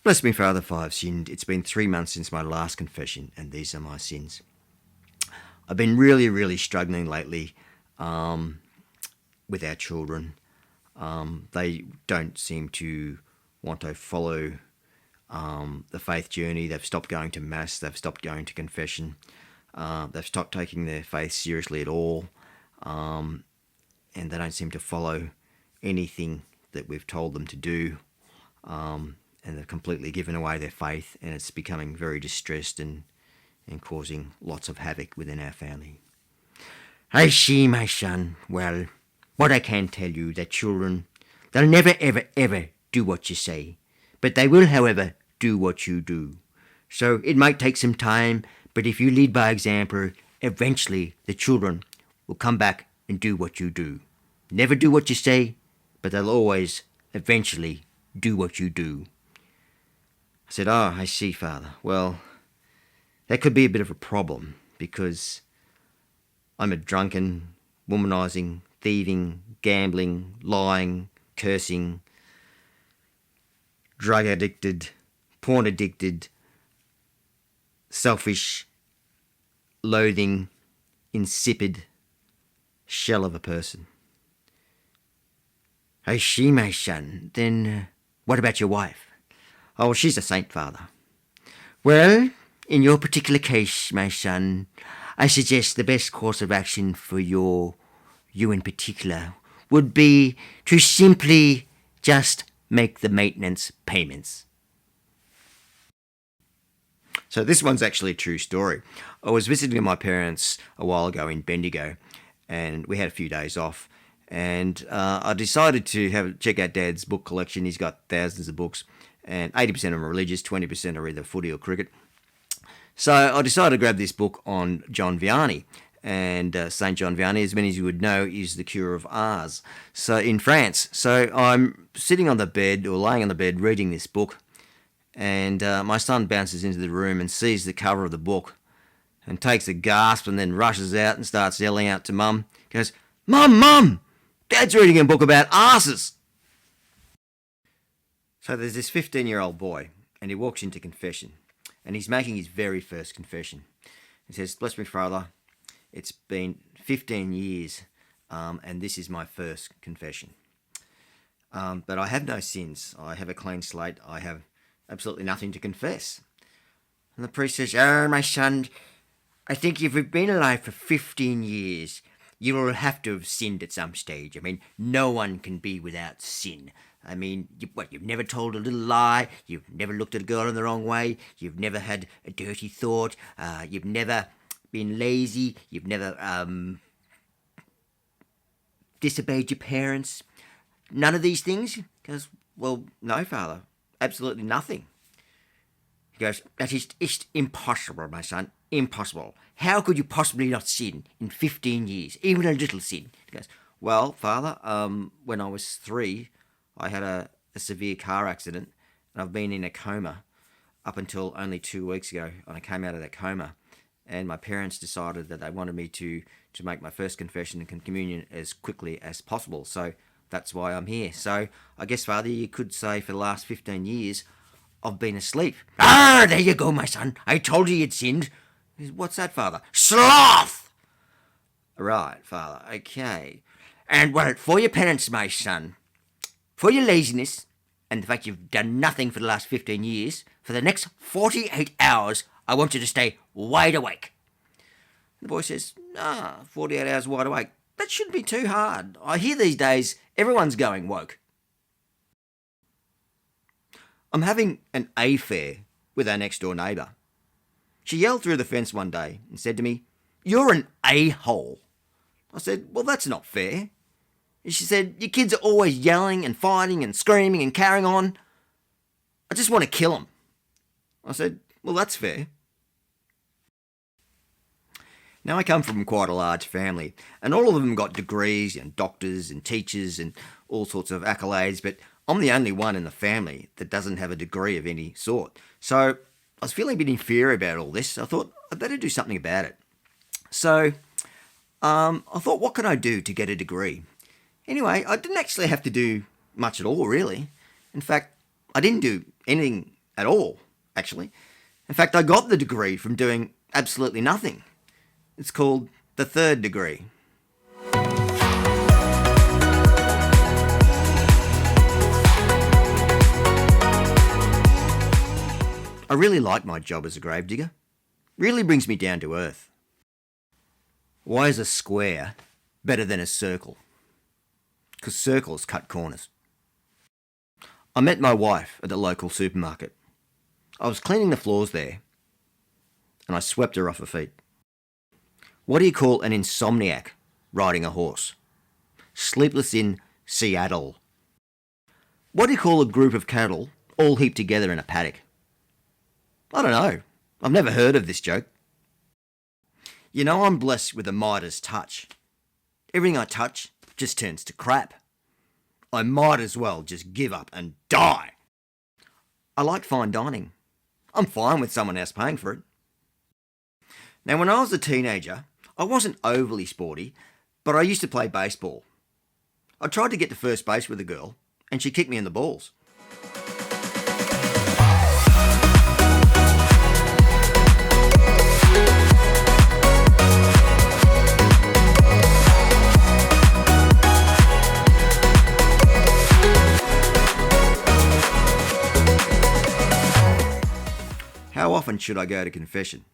Bless me, Father, for I have sinned. It's been 3 months since my last confession, and these are my sins. I've been really, really struggling lately with our children. They don't seem to want to follow the faith journey. They've stopped going to Mass. They've stopped going to confession. They've stopped taking their faith seriously at all. And they don't seem to follow anything that we've told them to do. And they've completely given away their faith, and it's becoming very distressed and causing lots of havoc within our family. I see, my son. Well, what I can tell you, that children, they'll never, ever, ever do what you say, but they will, however, do what you do. So it might take some time, but if you lead by example, eventually the children will come back and do what you do. Never do what you say, but they'll always, eventually, do what you do. I said, oh, I see, Father. Well, that could be a bit of a problem because I'm a drunken, womanising, thieving, gambling, lying, cursing, drug addicted, porn addicted, selfish, loathing, insipid shell of a person. I see, my son. Then what about your wife? Oh, she's a saint, Father. Well, in your particular case, my son, I suggest the best course of action for you in particular, would be to simply just make the maintenance payments. So this one's actually a true story. I was visiting my parents a while ago in Bendigo, and we had a few days off. And I decided to check out Dad's book collection. He's got thousands of books, and 80% of them are religious, 20% are either footy or cricket. So I decided to grab this book on John Vianney. And St. John Vianney, as many as you would know, is the cure of Ars. So in France. So I'm sitting on the bed, or laying on the bed, reading this book. And my son bounces into the room and sees the cover of the book and takes a gasp and then rushes out and starts yelling out to Mum. He goes, Mum! Dad's reading a book about arses! So there's this 15-year-old boy, and he walks into confession. And he's making his very first confession. He says, bless me, Father, it's been 15 years, and this is my first confession. But I have no sins. I have a clean slate. I have absolutely nothing to confess. And the priest says, oh, my son, I think if you've been alive for 15 years, you will have to have sinned at some stage. I mean, no one can be without sin. I mean, you've never told a little lie, you've never looked at a girl in the wrong way, you've never had a dirty thought, you've never been lazy, you've never disobeyed your parents. None of these things? He goes, well, no, Father, absolutely nothing. He goes, that is it's impossible, my son, impossible. How could you possibly not sin in 15 years, even a little sin? He goes, well, Father, when I was 3, I had a severe car accident, and I've been in a coma up until only 2 weeks ago, and I came out of that coma, and my parents decided that they wanted me to make my first confession and communion as quickly as possible, so that's why I'm here. So I guess, Father, you could say for the last 15 years, I've been asleep. Ah, there you go, my son. I told you you'd sinned. What's that, Father? Sloth! Right, Father, okay. And well, for your penance, my son, for your laziness, and the fact you've done nothing for the last 15 years, for the next 48 hours, I want you to stay wide awake. The boy says, 48 hours wide awake. That shouldn't be too hard. I hear these days everyone's going woke. I'm having an affair with our next door neighbour. She yelled through the fence one day and said to me, you're an a-hole. I said, well, that's not fair. And she said, your kids are always yelling and fighting and screaming and carrying on. I just want to kill them. I said, well, that's fair. Now, I come from quite a large family, and all of them got degrees and doctors and teachers and all sorts of accolades, but I'm the only one in the family that doesn't have a degree of any sort. So I was feeling a bit inferior about all this. I thought I'd better do something about it. So I thought, what can I do to get a degree? Anyway, I didn't actually have to do much at all, really. In fact, I didn't do anything at all, actually. In fact, I got the degree from doing absolutely nothing. It's called the third degree. I really like my job as a gravedigger. Really brings me down to earth. Why is a square better than a circle? Because circles cut corners. I met my wife at the local supermarket. I was cleaning the floors there, and I swept her off her feet. What do you call an insomniac riding a horse? Sleepless in Seattle. What do you call a group of cattle all heaped together in a paddock? I don't know. I've never heard of this joke. You know, I'm blessed with a Midas touch. Everything I touch just turns to crap. I might as well just give up and die. I like fine dining. I'm fine with someone else paying for it. Now, when I was a teenager, I wasn't overly sporty, but I used to play baseball. I tried to get to first base with a girl, and she kicked me in the balls. How often should I go to confession?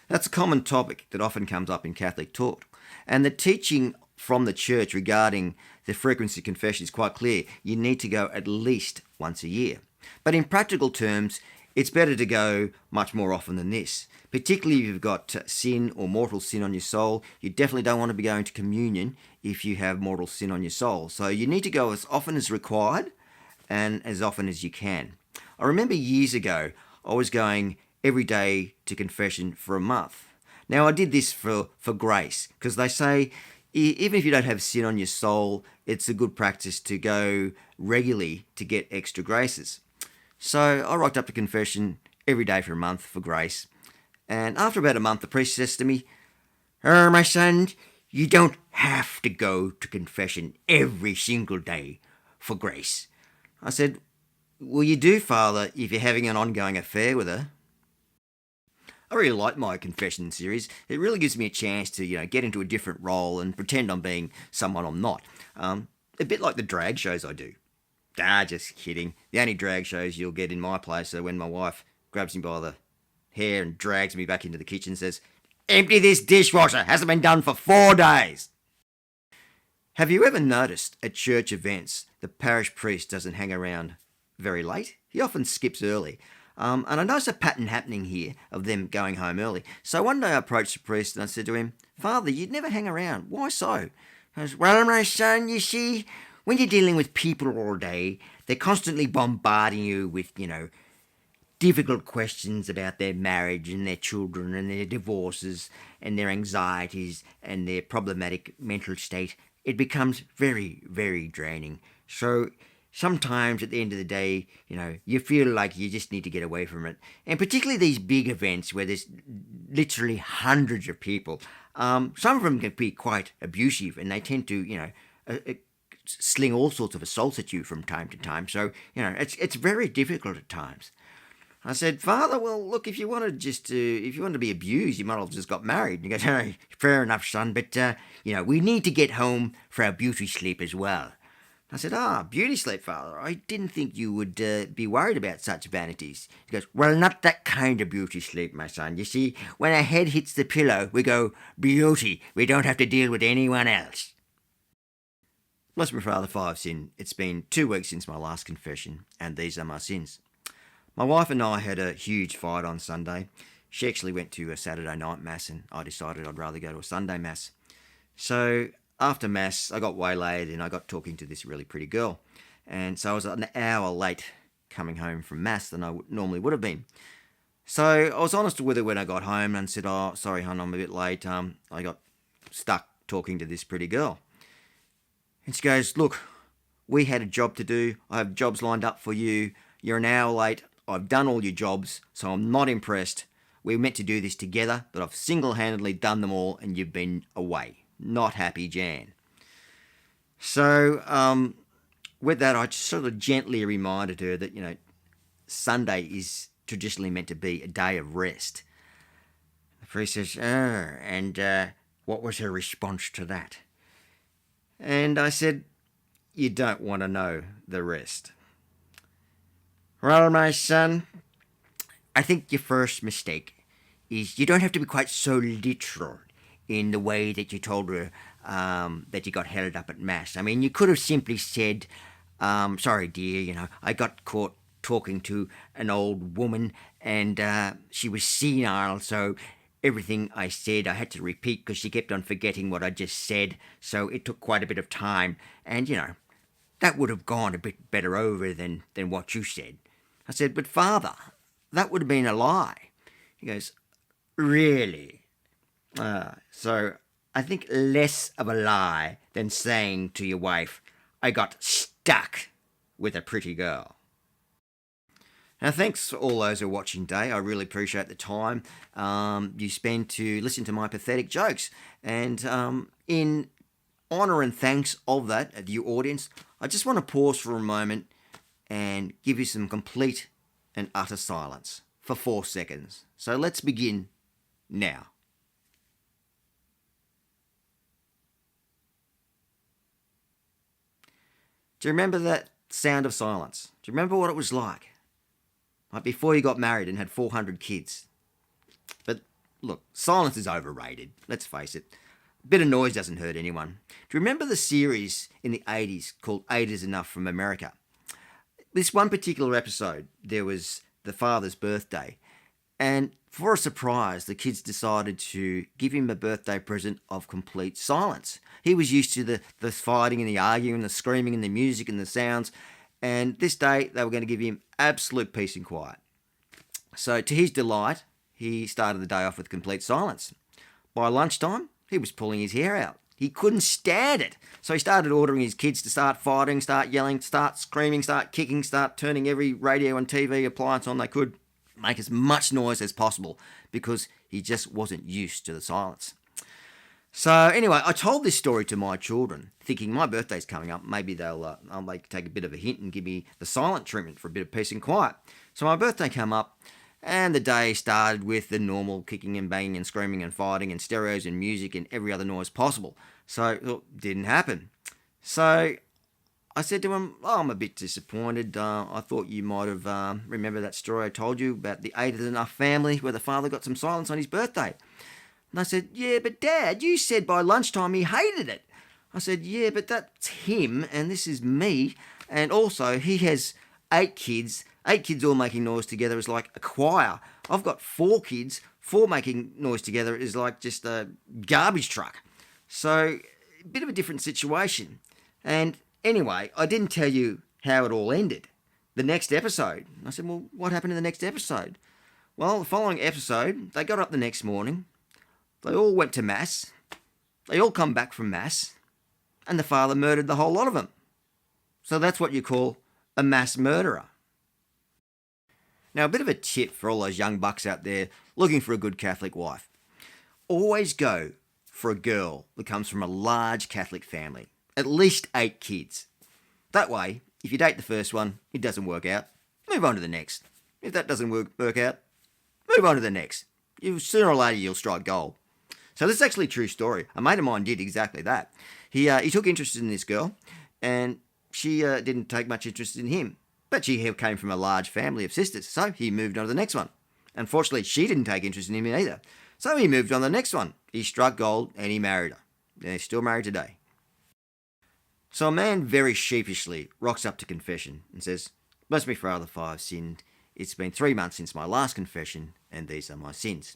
That's a common topic that often comes up in Catholic talk. And the teaching from the church regarding the frequency of confession is quite clear. You need to go at least once a year. But in practical terms, it's better to go much more often than this. Particularly if you've got sin or mortal sin on your soul, you definitely don't want to be going to communion if you have mortal sin on your soul. So you need to go as often as required and as often as you can. I remember years ago, I was going every day to confession for a month. Now, I did this for grace, because they say even if you don't have sin on your soul, it's a good practice to go regularly to get extra graces. So I rocked up to confession every day for a month for grace. And after about a month, the priest says to me, my son, you don't have to go to confession every single day for grace. I said, well, you do, Father, if you're having an ongoing affair with her. I really like my confession series. It really gives me a chance to, get into a different role and pretend I'm being someone I'm not. A bit like the drag shows I do. Just kidding. The only drag shows you'll get in my place are when my wife grabs me by the hair and drags me back into the kitchen and says, empty this dishwasher, hasn't been done for 4 days. Have you ever noticed at church events the parish priest doesn't hang around very late? He often skips early. And I noticed a pattern happening here of them going home early. So one day I approached the priest and I said to him, Father, you'd never hang around. Why so? He goes, well, my son, you see, when you're dealing with people all day, they're constantly bombarding you with, difficult questions about their marriage and their children and their divorces and their anxieties and their problematic mental state. It becomes very, very draining. So sometimes at the end of the day, you feel like you just need to get away from it. And particularly these big events where there's literally hundreds of people. Some of them can be quite abusive and they tend to, sling all sorts of assaults at you from time to time. So, it's very difficult at times. I said, Father, well, look, if you wanted to be abused, you might have just got married. And he goes, oh, fair enough, son, but, we need to get home for our beauty sleep as well. I said, beauty sleep, Father. I didn't think you would be worried about such vanities. He goes, well, not that kind of beauty sleep, my son. You see, when our head hits the pillow, we go, beauty. We don't have to deal with anyone else. Bless me, Father, 5 sin. It's been 2 weeks since my last confession, and these are my sins. My wife and I had a huge fight on Sunday. She actually went to a Saturday night mass, and I decided I'd rather go to a Sunday mass. So after Mass, I got waylaid and I got talking to this really pretty girl. And so I was an hour late coming home from Mass than I normally would have been. So I was honest with her when I got home and said, sorry, hon, I'm a bit late. I got stuck talking to this pretty girl. And she goes, look, we had a job to do. I have jobs lined up for you. You're an hour late. I've done all your jobs, so I'm not impressed. We were meant to do this together, but I've single-handedly done them all and you've been away. Not happy, Jan. So with that, I just sort of gently reminded her that, Sunday is traditionally meant to be a day of rest. The priest says, and what was her response to that? And I said, you don't want to know the rest. Well, my son, I think your first mistake is you don't have to be quite so literal in the way that you told her that you got held up at Mass. I mean, you could have simply said, sorry, dear, I got caught talking to an old woman and she was senile, so everything I said I had to repeat because she kept on forgetting what I just said, so it took quite a bit of time. And, that would have gone a bit better over than what you said. I said, but Father, that would have been a lie. He goes, really? So I think less of a lie than saying to your wife, I got stuck with a pretty girl. Now, thanks for all those who are watching today. I really appreciate the time you spend to listen to my pathetic jokes. And in honour and thanks of that, you audience, I just want to pause for a moment and give you some complete and utter silence for 4 seconds. So let's begin now. Do you remember that sound of silence? Do you remember what it was like? Like before you got married and had 400 kids. But look, silence is overrated. Let's face it. A bit of noise doesn't hurt anyone. Do you remember the series in the 80s called 8 is Enough from America? This one particular episode, there was the father's birthday. And for a surprise, the kids decided to give him a birthday present of complete silence. He was used to the fighting and the arguing, the screaming and the music and the sounds. And this day, they were going to give him absolute peace and quiet. So to his delight, he started the day off with complete silence. By lunchtime, he was pulling his hair out. He couldn't stand it. So he started ordering his kids to start fighting, start yelling, start screaming, start kicking, start turning every radio and TV appliance on they could, make as much noise as possible because he just wasn't used to the silence. So anyway, I told this story to my children, thinking my birthday's coming up. Maybe they'll take a bit of a hint and give me the silent treatment for a bit of peace and quiet. So my birthday came up, and the day started with the normal kicking and banging and screaming and fighting and stereos and music and every other noise possible. So it didn't happen. So I said to him, I'm a bit disappointed. I thought you might have remembered that story I told you about the 8 is Enough family where the father got some silence on his birthday. And I said, yeah, but Dad, you said by lunchtime he hated it. I said, yeah, but that's him and this is me. And also he has 8 kids. 8 kids all making noise together is like a choir. I've got 4 kids. 4 making noise together is like just a garbage truck. So a bit of a different situation. And anyway, I didn't tell you how it all ended. The next episode. I said, well, what happened in the next episode? Well, the following episode, they got up the next morning. They all went to Mass. They all come back from Mass. And the father murdered the whole lot of them. So that's what you call a mass murderer. Now, a bit of a tip for all those young bucks out there looking for a good Catholic wife. Always go for a girl that comes from a large Catholic family. At least 8 kids. That way, if you date the first one, it doesn't work out, move on to the next. If that doesn't work out, move on to the next. Sooner or later, you'll strike gold. So this is actually a true story. A mate of mine did exactly that. He took interest in this girl, and she didn't take much interest in him. But she came from a large family of sisters, so he moved on to the next one. Unfortunately, she didn't take interest in him either. So he moved on to the next one. He struck gold, and he married her. They're still married today. So a man very sheepishly rocks up to confession and says, bless me, Father, for I've sinned. It's been 3 months since my last confession, and these are my sins.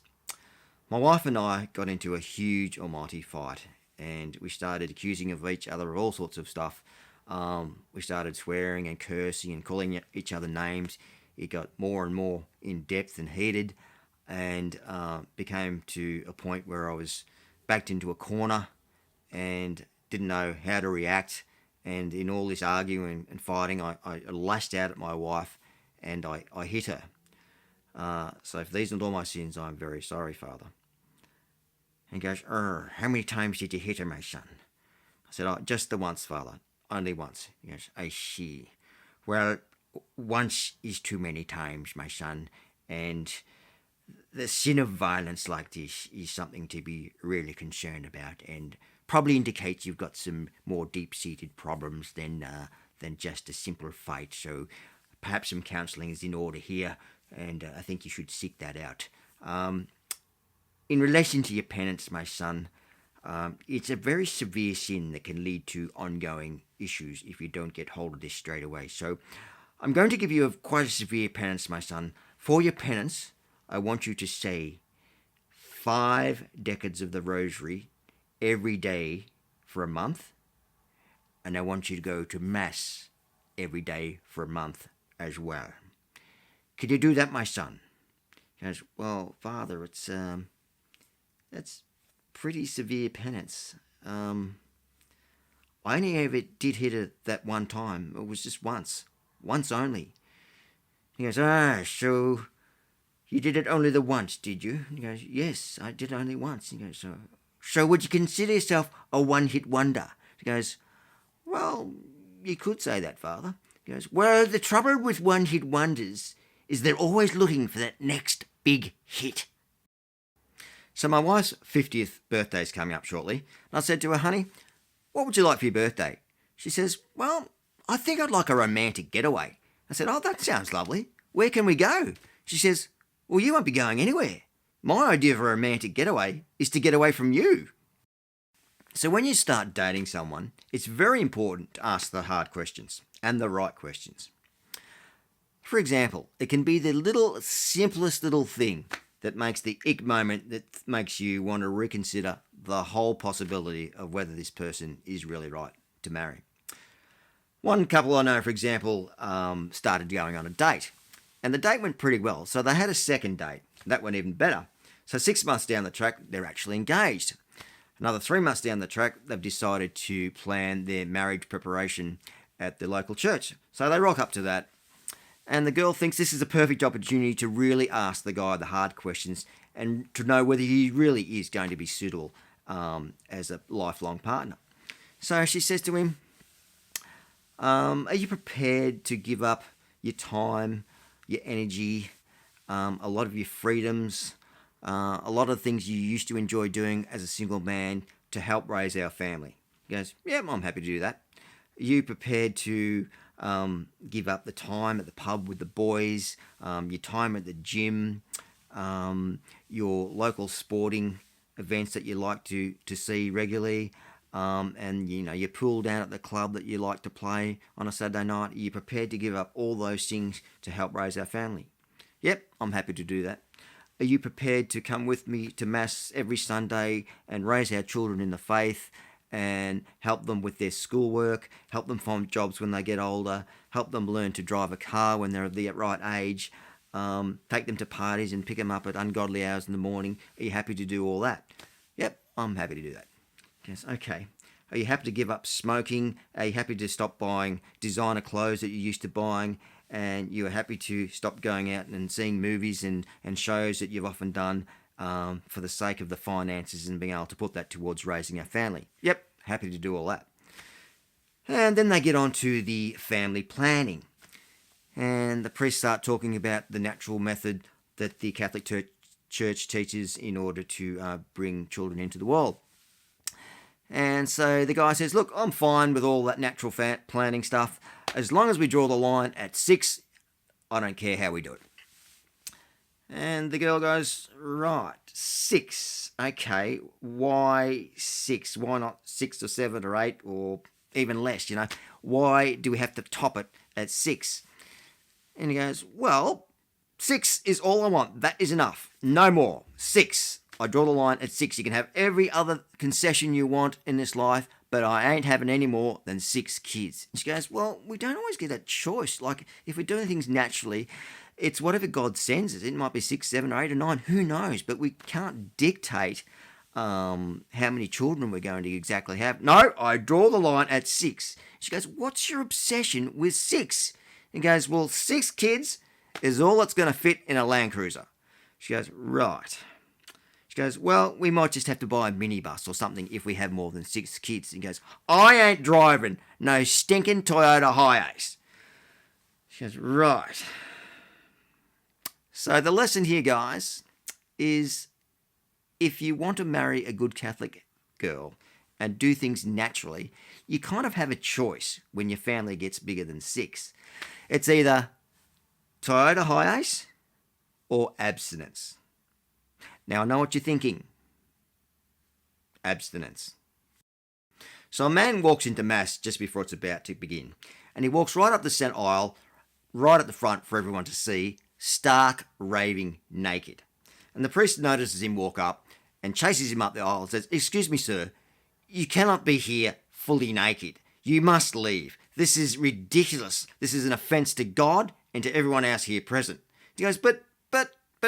My wife and I got into a huge almighty fight, and we started accusing of each other of all sorts of stuff. We started swearing and cursing and calling each other names. It got more and more in depth and heated, and became to a point where I was backed into a corner and didn't know how to react. And in all this arguing and fighting, I lashed out at my wife and I hit her. So for these and all my sins, I'm very sorry, Father. And he goes, how many times did you hit her, my son? I said, just the once, Father. Only once. He goes, I see. Well, once is too many times, my son. And the sin of violence like this is something to be really concerned about, and probably indicates you've got some more deep-seated problems than just a simple fight. So perhaps some counselling is in order here, and I think you should seek that out. In relation to your penance, my son, it's a very severe sin that can lead to ongoing issues if you don't get hold of this straight away. So I'm going to give you quite a severe penance, my son. For your penance, I want you to say 5 decades of the rosary every day for a month, and I want you to go to Mass every day for a month as well. Could you do that, my son? He goes, well, Father, that's pretty severe penance. I only ever did hit it that one time. It was just once only. He goes, so you did it only the once, did you? He goes, yes, I did it only once. He goes, so would you consider yourself a one-hit wonder? He goes, well, you could say that, Father. He goes, well, the trouble with one-hit wonders is they're always looking for that next big hit. So my wife's 50th birthday is coming up shortly. And I said to her, honey, what would you like for your birthday? She says, well, I think I'd like a romantic getaway. I said, oh, that sounds lovely. Where can we go? She says, well, you won't be going anywhere. My idea of a romantic getaway is to get away from you. So when you start dating someone, it's very important to ask the hard questions and the right questions. For example, it can be the simplest little thing that makes the ick moment that makes you want to reconsider the whole possibility of whether this person is really right to marry. One couple I know, for example, started going on a date, and the date went pretty well. So they had a second date. That went even better. So 6 months down the track, they're actually engaged. Another 3 months down the track, they've decided to plan their marriage preparation at the local church. So they rock up to that, and the girl thinks this is a perfect opportunity to really ask the guy the hard questions and to know whether he really is going to be suitable as a lifelong partner. So she says to him, are you prepared to give up your time, your energy, a lot of your freedoms, a lot of things you used to enjoy doing as a single man to help raise our family? He goes, yeah, I'm happy to do that. Are you prepared to give up the time at the pub with the boys, your time at the gym, your local sporting events that you like to see regularly, and your pool down at the club that you like to play on a Saturday night? Are you prepared to give up all those things to help raise our family? Yep, I'm happy to do that. Are you prepared to come with me to Mass every Sunday and raise our children in the faith and help them with their schoolwork, help them find jobs when they get older, help them learn to drive a car when they're of the right age, take them to parties and pick them up at ungodly hours in the morning? Are you happy to do all that? Yep, I'm happy to do that. Yes, okay. Are you happy to give up smoking? Are you happy to stop buying designer clothes that you used to buying? And you're happy to stop going out and seeing movies and shows that you've often done for the sake of the finances and being able to put that towards raising our family? Yep, happy to do all that. And then they get on to the family planning. And the priests start talking about the natural method that the Catholic Church teaches in order to bring children into the world. And so the guy says, look, I'm fine with all that natural planning stuff. As long as we draw the line at 6, I don't care how we do it. And the girl goes, right, 6. Okay, why 6? Why not 6 or 7 or 8 or even less, Why do we have to top it at 6? And he goes, well, 6 is all I want. That is enough. No more. 6. I draw the line at 6. You can have every other concession you want in this life, but I ain't having any more than 6 kids. And she goes, well, we don't always get that choice. Like, if we're doing things naturally, it's whatever God sends us. It might be 6, 7, or 8, or 9. Who knows? But we can't dictate how many children we're going to exactly have. No, I draw the line at 6. She goes, what's your obsession with 6? He goes, well, 6 kids is all that's going to fit in a Land Cruiser. She goes, right. She goes, well, we might just have to buy a minibus or something if we have more than 6 kids. He goes, I ain't driving no stinking Toyota Hiace. She goes, right. So the lesson here, guys, is if you want to marry a good Catholic girl and do things naturally, you kind of have a choice when your family gets bigger than 6. It's either Toyota Hiace or abstinence. Now, I know what you're thinking. Abstinence. So a man walks into Mass just before it's about to begin, and he walks right up the centre aisle, right at the front for everyone to see, stark, raving naked. And the priest notices him walk up and chases him up the aisle and says, excuse me, sir, you cannot be here fully naked. You must leave. This is ridiculous. This is an offence to God and to everyone else here present. He goes, but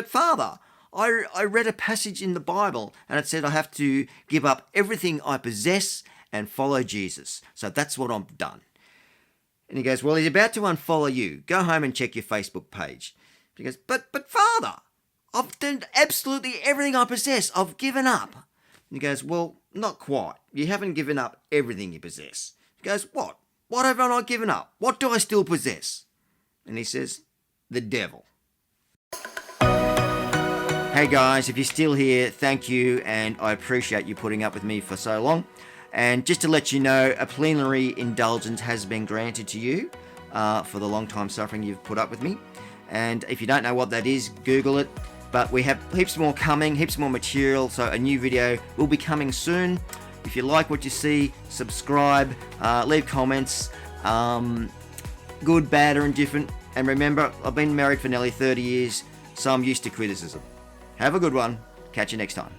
Father, I read a passage in the Bible and it said I have to give up everything I possess and follow Jesus. So that's what I've done. And he goes, well, he's about to unfollow you. Go home and check your Facebook page. He goes, but Father, I've done absolutely everything I possess. I've given up. And he goes, well, not quite. You haven't given up everything you possess. He goes, what? What have I not given up? What do I still possess? And he says, the devil. Hey guys, if you're still here, thank you, and I appreciate you putting up with me for so long. And just to let you know, a plenary indulgence has been granted to you for the long time suffering you've put up with me. And if you don't know what that is, Google it. But we have heaps more coming, heaps more material, so a new video will be coming soon. If you like what you see, subscribe, leave comments, good, bad, or indifferent. And remember, I've been married for nearly 30 years, so I'm used to criticism. Have a good one. Catch you next time.